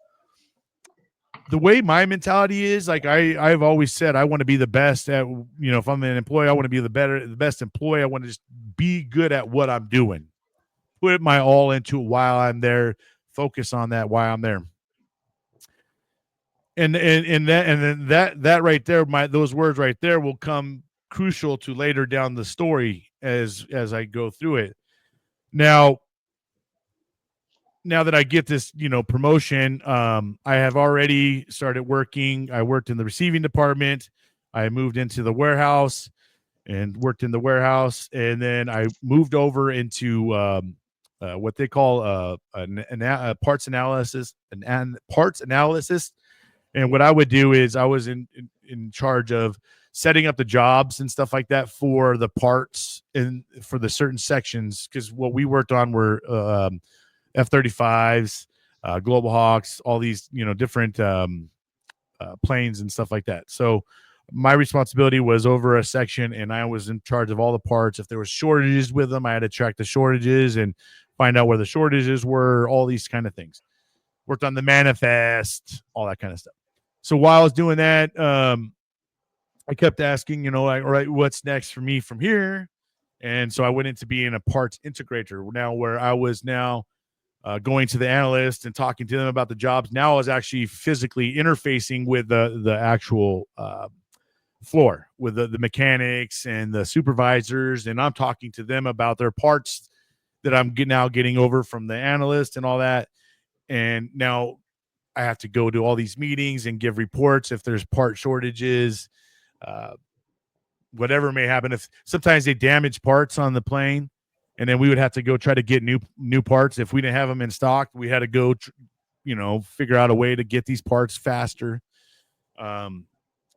the way my mentality is, like, I've always said, I want to be the best at, if I'm an employee, I want to be the best employee. I want to just be good at what I'm doing, put my all into it while I'm there, focus on that while I'm there. And then that right there, those words right there will come crucial to later down the story as I go through it. Now that I get this, promotion, I have already started working. I worked in the receiving department. I moved into the warehouse and worked in the warehouse, and then I moved over into what they call a parts analysis, parts analysis. And what I would do is I was in charge of setting up the jobs and stuff like that for the parts and for the certain sections, because what we worked on were F-35s, Global Hawks, all these, different planes and stuff like that. So my responsibility was over a section, and I was in charge of all the parts. If there was shortages with them, I had to track the shortages and find out where the shortages were, all these kind of things. Worked on the manifest, all that kind of stuff. So while I was doing that, I kept asking, like, all right, what's next for me from here? And so I went into being a parts integrator now, where I was now going to the analyst and talking to them about the jobs. Now I was actually physically interfacing with the actual floor, with the mechanics and the supervisors, and I'm talking to them about their parts that I'm now getting over from the analyst and all that. And now I have to go to all these meetings and give reports if there's part shortages, uh, whatever may happen. If sometimes they damage parts on the plane, and then we would have to go try to get new parts. If we didn't have them in stock, we had to go, figure out a way to get these parts faster. Um,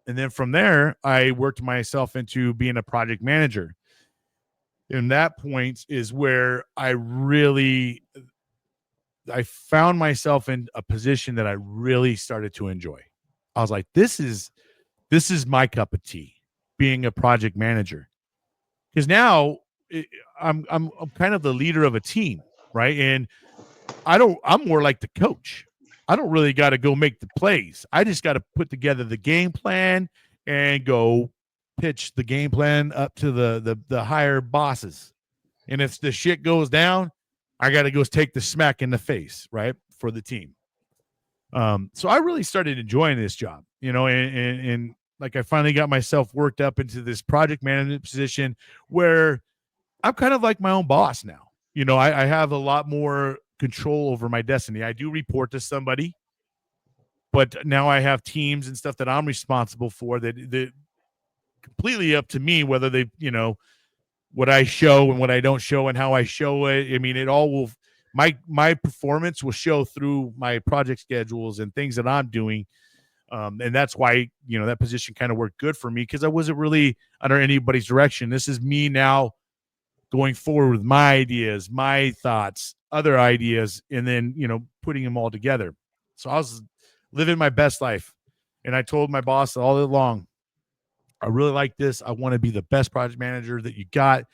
and then from there, I worked myself into being a project manager. And that point is where I found myself in a position that I really started to enjoy. I was like, this is my cup of tea, being a project manager, because now I'm kind of the leader of a team, right? And I'm more like the coach. I don't really got to go make the plays. I just got to put together the game plan and go pitch the game plan up to the higher bosses. And if the shit goes down, I got to go take the smack in the face, right, for the team. So I really started enjoying this job, and like I finally got myself worked up into this project management position where I'm kind of like my own boss now. I have a lot more control over my destiny. I do report to somebody, but now I have teams and stuff that I'm responsible for that completely up to me whether they, what I show and what I don't show and how I show it. I mean, it all will my performance will show through my project schedules and things that I'm doing. And that's why, that position kind of worked good for me, because I wasn't really under anybody's direction. This is me now going forward with my ideas, my thoughts, other ideas, and then, putting them all together. So I was living my best life. And I told my boss all along, I really like this. I want to be the best project manager that you got.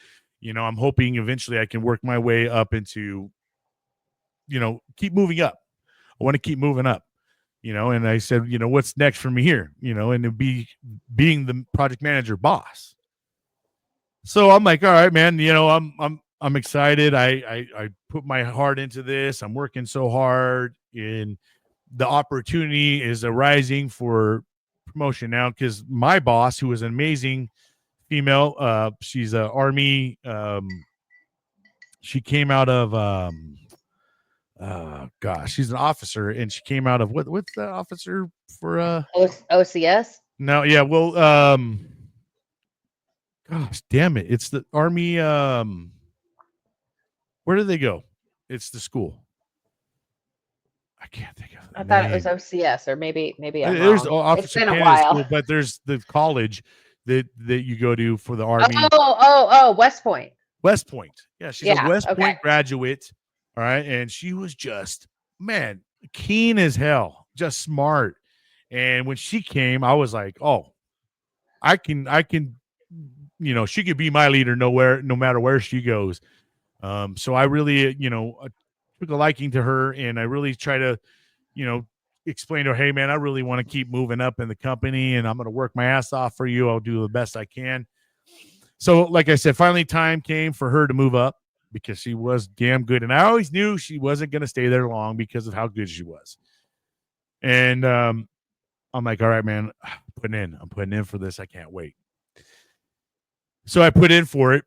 I'm hoping eventually I can work my way up into, keep moving up. I want to keep moving up, and I said, what's next for me here, and it'd be being the project manager boss. So I'm like, all right, man, I'm excited. I put my heart into this. I'm working so hard, and the opportunity is arising for promotion now, because my boss, who is an amazing female, she's a army. She came out of gosh, she's an officer, and she came out of what's the officer for OCS. no, yeah, well, gosh damn it, it's the army. Where do they go? It's the school. I can't think of the I thought it was name. OCS, or maybe I'm There's wrong. It's Officer been a Candidate while. School, but there's the college that you go to for the Oh, army. West Point. West Point. Yeah, she's a Yeah. West Okay. Point graduate. All right. And she was just, man, keen as hell, just smart. And when she came, I was like, oh, I can, she could be my leader no matter where she goes. So I really, took a liking to her, and I really try to, you know, explain to her, hey man, I really want to keep moving up in the company, and I'm going to work my ass off for you. I'll do the best I can. So, like I said, finally time came for her to move up, because she was damn good. And I always knew she wasn't going to stay there long because of how good she was. And I'm like, all right, man, I'm putting in for this. I can't wait. So I put in for it.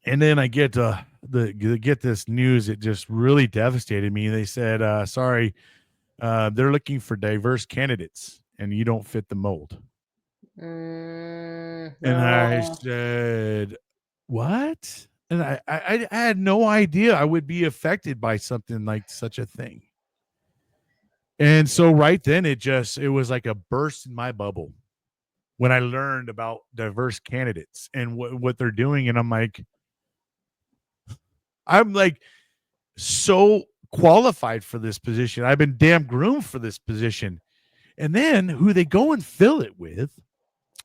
And then I get get this news. It just really devastated me. They said, sorry, they're looking for diverse candidates and you don't fit the mold. And I No. said, what? And I had no idea I would be affected by something like such a thing. And so right then it was like a burst in my bubble when I learned about diverse candidates and what they're doing. And I'm like so qualified for this position. I've been damn groomed for this position. And then who they go and fill it with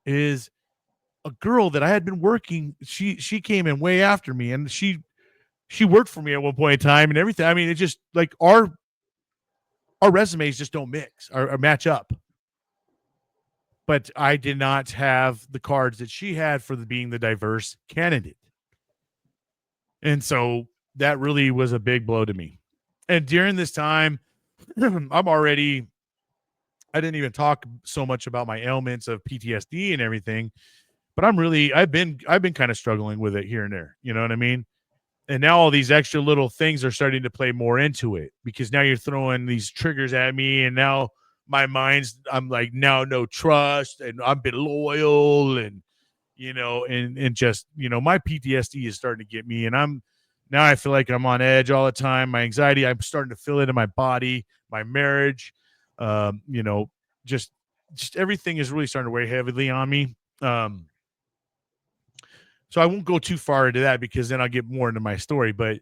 is a girl that I had been working. She came in way after me, and she worked for me at one point in time and everything. I mean, it just like our resumes just don't mix or match up. But I did not have the cards that she had for being the diverse candidate, and so that really was a big blow to me. And during this time, I'm already. I didn't even talk so much about my ailments of PTSD and everything, but I've been kind of struggling with it here and there. You know what I mean? And now all these extra little things are starting to play more into it because now you're throwing these triggers at me, and now my mind's I'm like now no trust, and I've been loyal, and and just my PTSD is starting to get me, and I feel like I'm on edge all the time. My anxiety, I'm starting to feel it in my body, my marriage, um, you know, just just everything is really starting to weigh heavily on me. Um, so I won't go too far into that because then I'll get more into my story. But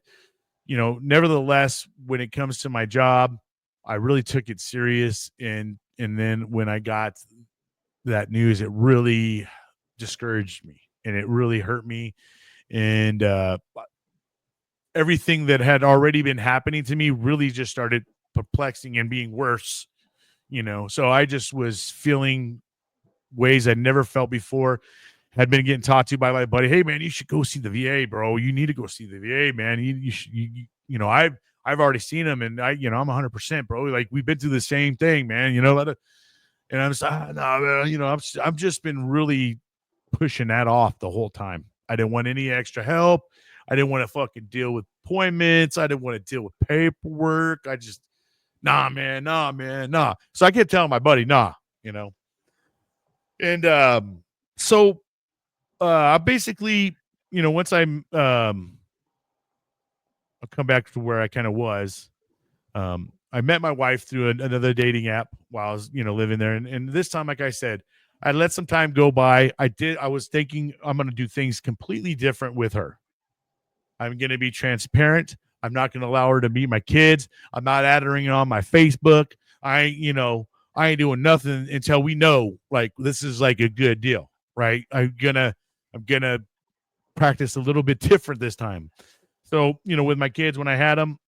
nevertheless, when it comes to my job, I really took it serious, and then when I got that news, it really discouraged me and it really hurt me. And everything that had already been happening to me really just started perplexing and being worse. So I just was feeling ways I'd never felt before. Had been getting talked to by my buddy. Hey man, you should go see the VA, bro. You need to go see the VA, man. You should, I've already seen him, and I'm 100%, bro. Like we've been through the same thing, man. And I'm just, no, man. I'm just been really pushing that off the whole time. I didn't want any extra help. I didn't want to fucking deal with appointments. I didn't want to deal with paperwork. I just, nah, man, nah, man, nah. So I kept telling my buddy, nah, you know. And so I basically, once I'll come back to where I kind of was. I met my wife through another dating app while I was, living there. And this time, like I said, I let some time go by. I was thinking I'm going to do things completely different with her. I'm going to be transparent. I'm not going to allow her to meet my kids. I'm not adding her on my Facebook. I ain't doing nothing until we know like this is like a good deal, right? I'm gonna practice a little bit different this time. So, with my kids when I had them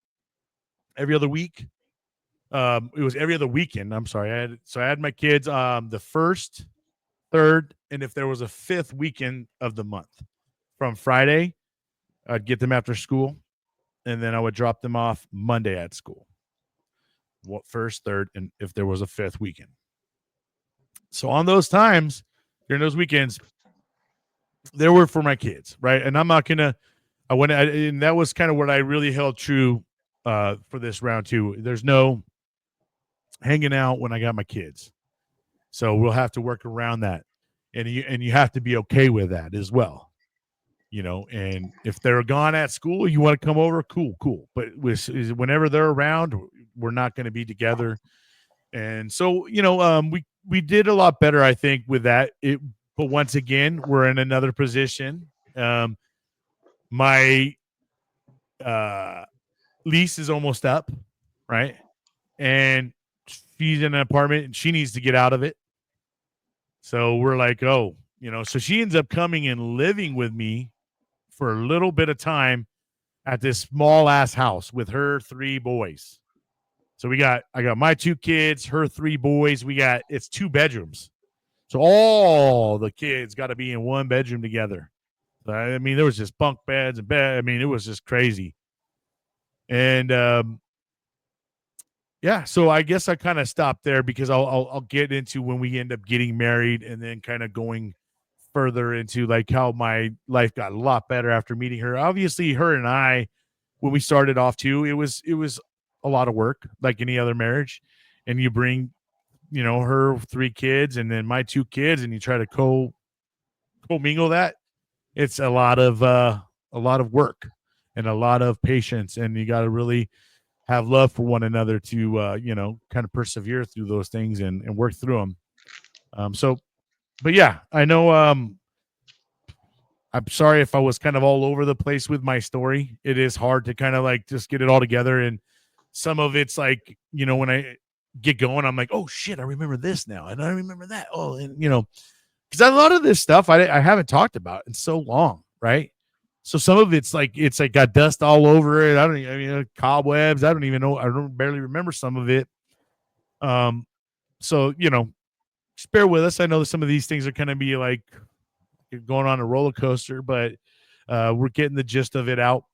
every other week, it was every other weekend. I'm sorry. I had my kids the first, third, and if there was a fifth weekend of the month. From Friday, I'd get them after school, and then I would drop them off Monday at school. What first, third, and if there was a fifth weekend. So on those times, during those weekends, they were for my kids, right? And I'm not gonna. And that was kind of what I really held true for this round too. There's no hanging out when I got my kids, so we'll have to work around that, and you have to be okay with that as well. And if they're gone at school, you want to come over, cool. But whenever they're around, we're not going to be together. And so, we did a lot better, I think, with that. But once again, we're in another position. My uh, lease is almost up, right? And she's in an apartment and she needs to get out of it. So we're like, oh, so she ends up coming and living with me for a little bit of time at this small ass house with her three boys. So I got my two kids, her three boys. It's two bedrooms. So all the kids got to be in one bedroom together. I mean, there was just bunk beds and bed. I mean, it was just crazy. And yeah, so I guess I kind of stopped there because I'll get into when we end up getting married and then kind of going further into like how my life got a lot better after meeting her. Obviously, her and I, when we started off too, it was a lot of work, like any other marriage. And you bring, her three kids and then my two kids, and you try to commingle that. It's a lot of work and a lot of patience, and you got to really have love for one another to kind of persevere through those things and work through them. So, but yeah, I know. I'm sorry if I was kind of all over the place with my story. It is hard to kind of like just get it all together, and some of it's like when I get going, I'm like, oh shit, I remember this now, and I remember that. Oh, and because a lot of this stuff I haven't talked about in so long, right? So some of it's like got dust all over it. I mean, cobwebs. I don't even know. I don't barely remember some of it. Um, so just bear with us. I know that some of these things are going to be like going on a roller coaster, but we're getting the gist of it out.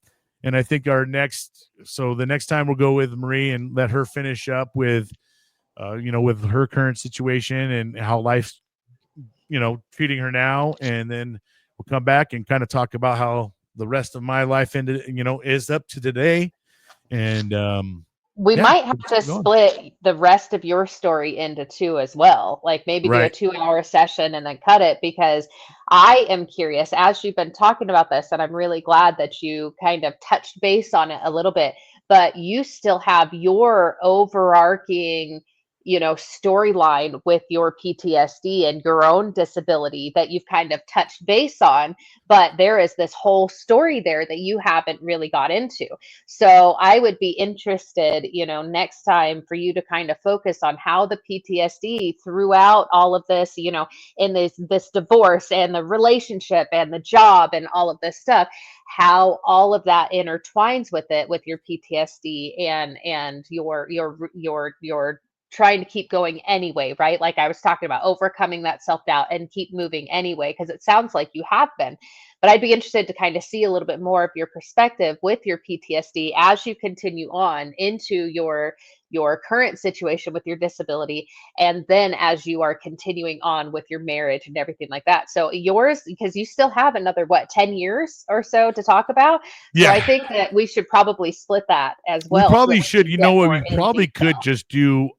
And I think the next time we'll go with Marie and let her finish up with, with her current situation and how life's, treating her now. And then we'll come back and kind of talk about how the rest of my life ended, is up to today. And We yeah, might we'll have just to keep going. split the rest of your story into two as well. Like maybe do a Right. 2 hour session and then cut it because I am curious as you've been talking about this, and I'm really glad that you kind of touched base on it a little bit, but you still have your overarching, storyline with your PTSD and your own disability that you've kind of touched base on. But there is this whole story there that you haven't really got into. So I would be interested, next time for you to kind of focus on how the PTSD throughout all of this, in this divorce and the relationship and the job and all of this stuff, how all of that intertwines with it, with your PTSD and your trying to keep going anyway, right? Like I was talking about overcoming that self-doubt and keep moving anyway, because it sounds like you have been. But I'd be interested to kind of see a little bit more of your perspective with your PTSD as you continue on into your current situation with your disability, and then as you are continuing on with your marriage and everything like that. So yours, because you still have another what, 10 years or so to talk about. So I Yeah. think that we should probably split that as We well so that probably we should. can You know get what? more We in probably could detail. just do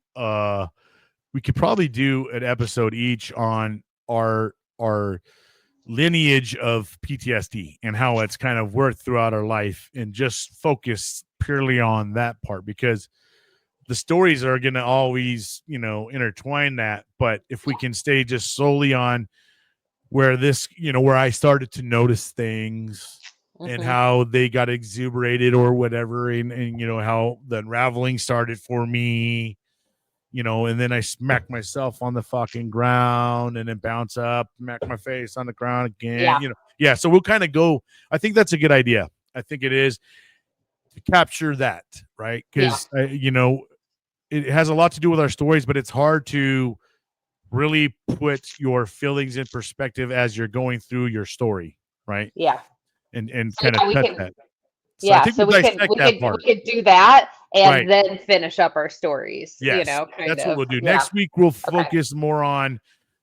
we could probably do an episode each on our lineage of PTSD and how it's kind of worked throughout our life and just focus purely on that part because the stories are going to always, intertwine that. But if we can stay just solely on where I started to notice things and Hmm. how they got exuberated or whatever, and how the unraveling started for me, and then I smack myself on the fucking ground and then bounce up, smack my face on the ground again, Yeah, Yeah, so we'll kind of go. I think that's a good idea. I think it is to capture that, right? yeah, Because, it has a lot to do with our stories, but it's hard to really put your feelings in perspective as you're going through your story, right? yeah. And So kind of yeah, we touch can. that. So I Yeah, think so we'll we can dissect we that could part. we could do that and Right. then finish up our stories, Yes. kind That's what of. we'll do. Yeah. Next week we'll Okay. focus more on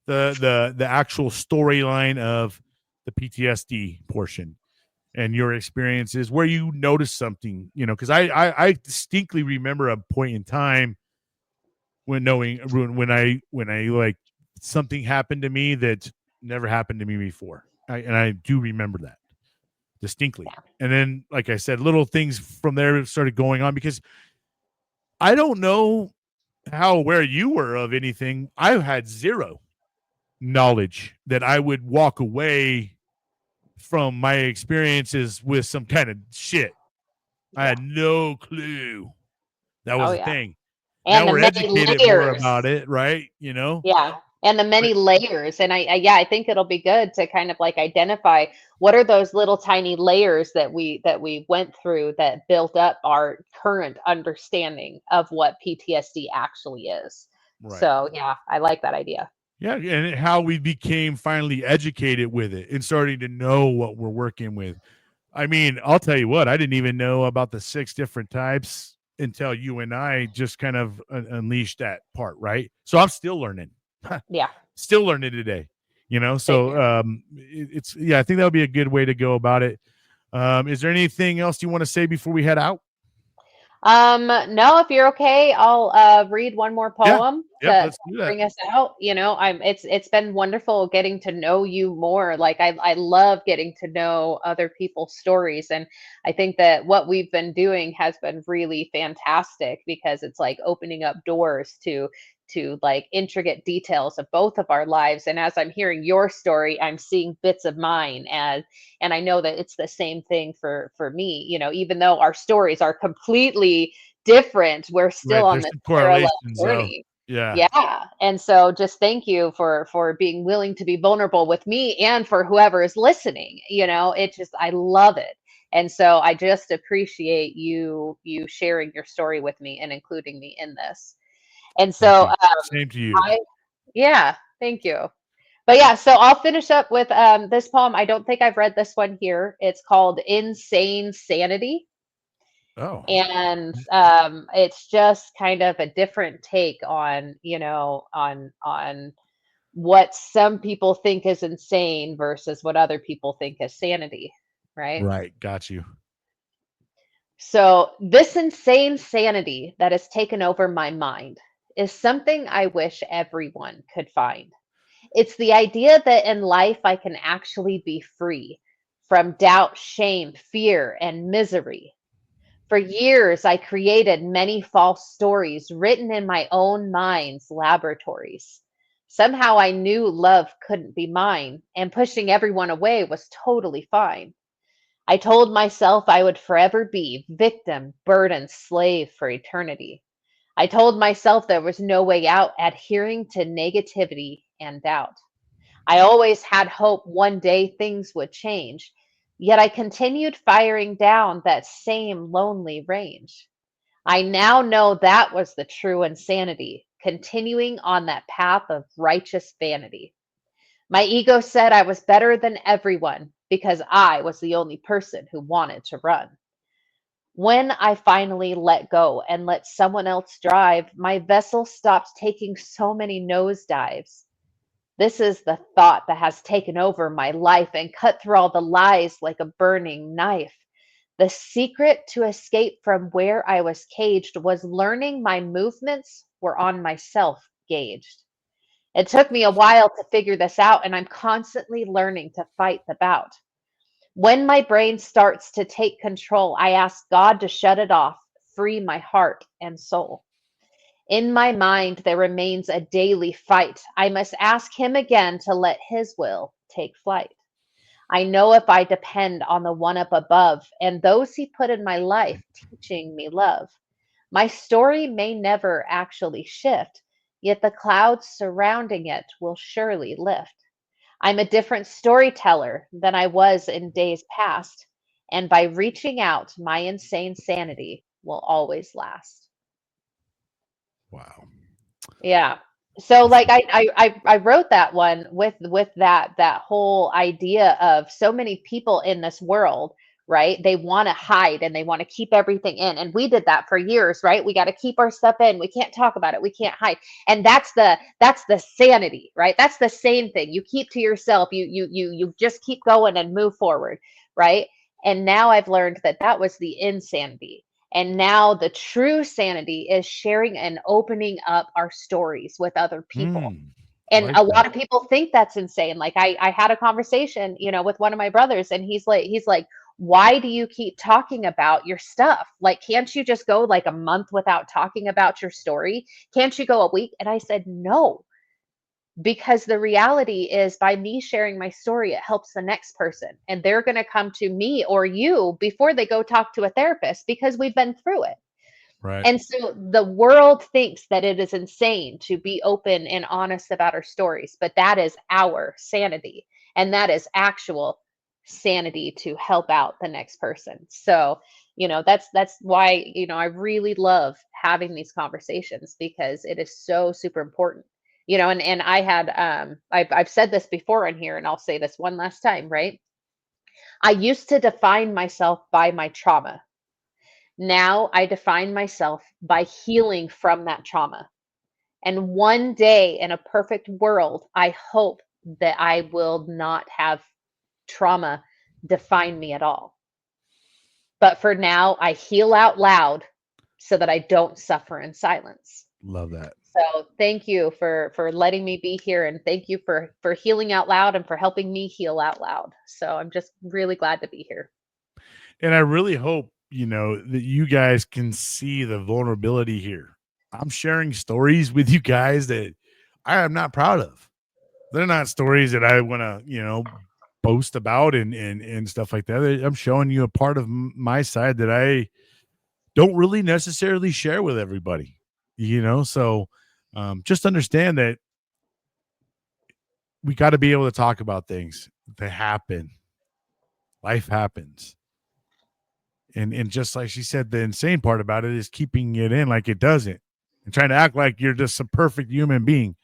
the actual storyline of the PTSD portion and your experiences where you notice something, because I distinctly remember a point in time when I like something happened to me that never happened to me before. And I do remember that distinctly. Yeah. And then, like I said, little things from there started going on because I don't know how aware you were of anything. I had zero knowledge that I would walk away from my experiences with some kind of shit. I Yeah. had no clue that Oh was a yeah. thing. And Now the we're many educated more about layers. it, right? Yeah. And the But many layers. And I think it'll be good to kind of like identify what are those little tiny layers that we went through that built up our current understanding of what PTSD actually is. right. So yeah, I like that idea. Yeah, and how we became finally educated with it and starting to know what we're working with. I mean, I'll tell you what, I didn't even know about the 6 different types until you and I just kind of unleashed that part, right? So I'm still learning. Yeah. Still learning today, Same so here. it's yeah, I think that would be a good way to go about it. Is there anything else you want to say before we head out? No, if you're okay, I'll read one more Yeah. poem Yep, to let's do that. bring us out. It's been wonderful getting to know you more. Like I love getting to know other people's stories. And I think that what we've been doing has been really fantastic because it's like opening up doors to like intricate details of both of our lives. And as I'm hearing your story, I'm seeing bits of mine and I know that it's the same thing for me, even though our stories are completely different, we're still Right, on there's this some parallel correlations though. journey. Yeah. Yeah, and so just thank you for being willing to be vulnerable with me and for whoever is listening, it just I love it. And so I just appreciate you sharing your story with me and including me in this. And Thank so you. Same to you. I yeah, thank you. But yeah, so I'll finish up with this poem. I don't think I've read this one here. It's called Insane Sanity. Oh. And it's just kind of a different take on on what some people think is insane versus what other people think is sanity, right? Right. Got you. So this insane sanity that has taken over my mind is something I wish everyone could find. It's the idea that in life I can actually be free from doubt, shame, fear, and misery. For years, I created many false stories written in my own mind's laboratories. Somehow I knew love couldn't be mine, and pushing everyone away was totally fine. I told myself I would forever be victim, burden, slave for eternity. I told myself there was no way out, adhering to negativity and doubt. I always had hope one day things would change, yet I continued firing down that same lonely range. I now know that was the true insanity, continuing on that path of righteous vanity. My ego said I was better than everyone because I was the only person who wanted to run. When I finally let go and let someone else drive, my vessel stopped taking so many nosedives. This is the thought that has taken over my life and cut through all the lies like a burning knife. The secret to escape from where I was caged was learning my movements were on myself gauged. It took me a while to figure this out, and I'm constantly learning to fight the bout. When my brain starts to take control, I ask God to shut it off, free my heart and soul. In my mind, there remains a daily fight. I must ask Him again to let His will take flight. I know if I depend on the one up above and those He put in my life teaching me love, my story may never actually shift, yet the clouds surrounding it will surely lift. I'm a different storyteller than I was in days past, and by reaching out, my insane sanity will always last. Wow. Yeah. So That's like I wrote that one with that whole idea of so many people in this world, right? They want to hide and they want to keep everything in. And we did that for years, right? We got to keep our stuff in. We can't talk about it. We can't hide. And that's the sanity, right? That's the same thing. You keep to yourself. You just keep going and move forward, right? And now I've learned that that was the insanity, and now the true sanity is sharing and opening up our stories with other people. I And like a that. lot of people think that's insane. Like I had a conversation, with one of my brothers, and he's like, why do you keep talking about your stuff? Like, can't you just go like a month without talking about your story? Can't you go a week? And I said, no, because the reality is by me sharing my story, it helps the next person. And they're going to come to me or you before they go talk to a therapist because we've been through it. Right. And so the world thinks that it is insane to be open and honest about our stories, but that is our sanity. And that is actual sanity to help out the next person. So, that's why, I really love having these conversations because it is so super important. And I had I've said this before in here and I'll say this one last time, right? I used to define myself by my trauma. Now I define myself by healing from that trauma. And one day in a perfect world, I hope that I will not have trauma define me at all. But for now, I heal out loud so that I don't suffer in silence. Love that. So thank you for letting me be here, and thank you for healing out loud and for helping me heal out loud. So I'm just really glad to be here. And I really hope, that you guys can see the vulnerability here. I'm sharing stories with you guys that I am not proud of. They're not stories that I want to, boast about and stuff like that. I'm showing you a part of my side that I don't really necessarily share with everybody, so just understand that we got to be able to talk about things that happen. Life happens. And just like she said, the insane part about it is keeping it in like it doesn't and trying to act like you're just some perfect human being.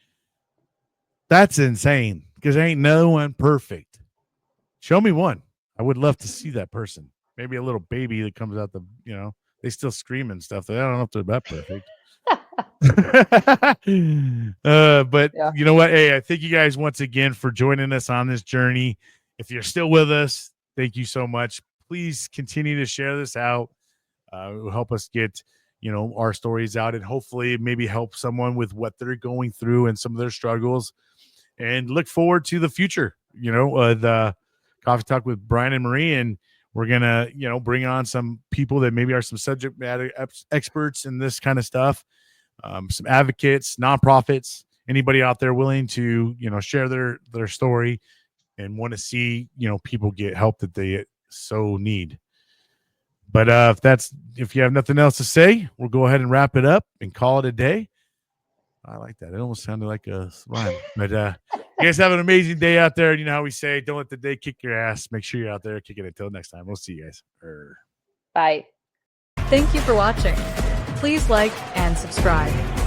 That's insane because ain't no one perfect. Show me one. I would love to see that person. Maybe a little baby that comes out they still scream and stuff. I don't know if they're that perfect. But Yeah. you know what? Hey, I thank you guys once again for joining us on this journey. If you're still with us, thank you so much. Please continue to share this out. It will help us get our stories out and hopefully maybe help someone with what they're going through and some of their struggles. And look forward to the future. The Coffee Talk with Bryan and Marie, and we're gonna bring on some people that maybe are some subject matter experts in this kind of stuff. Some advocates, nonprofits, anybody out there willing to share their story and want to see people get help that they so need. But if you have nothing else to say, we'll go ahead and wrap it up and call it a day. I like that. It almost sounded like a rhyme. But you guys have an amazing day out there. You know how we say, don't let the day kick your ass. Make sure you're out there kicking it. Until next time. We'll see you guys. Bye. Thank you for watching. Please like and subscribe.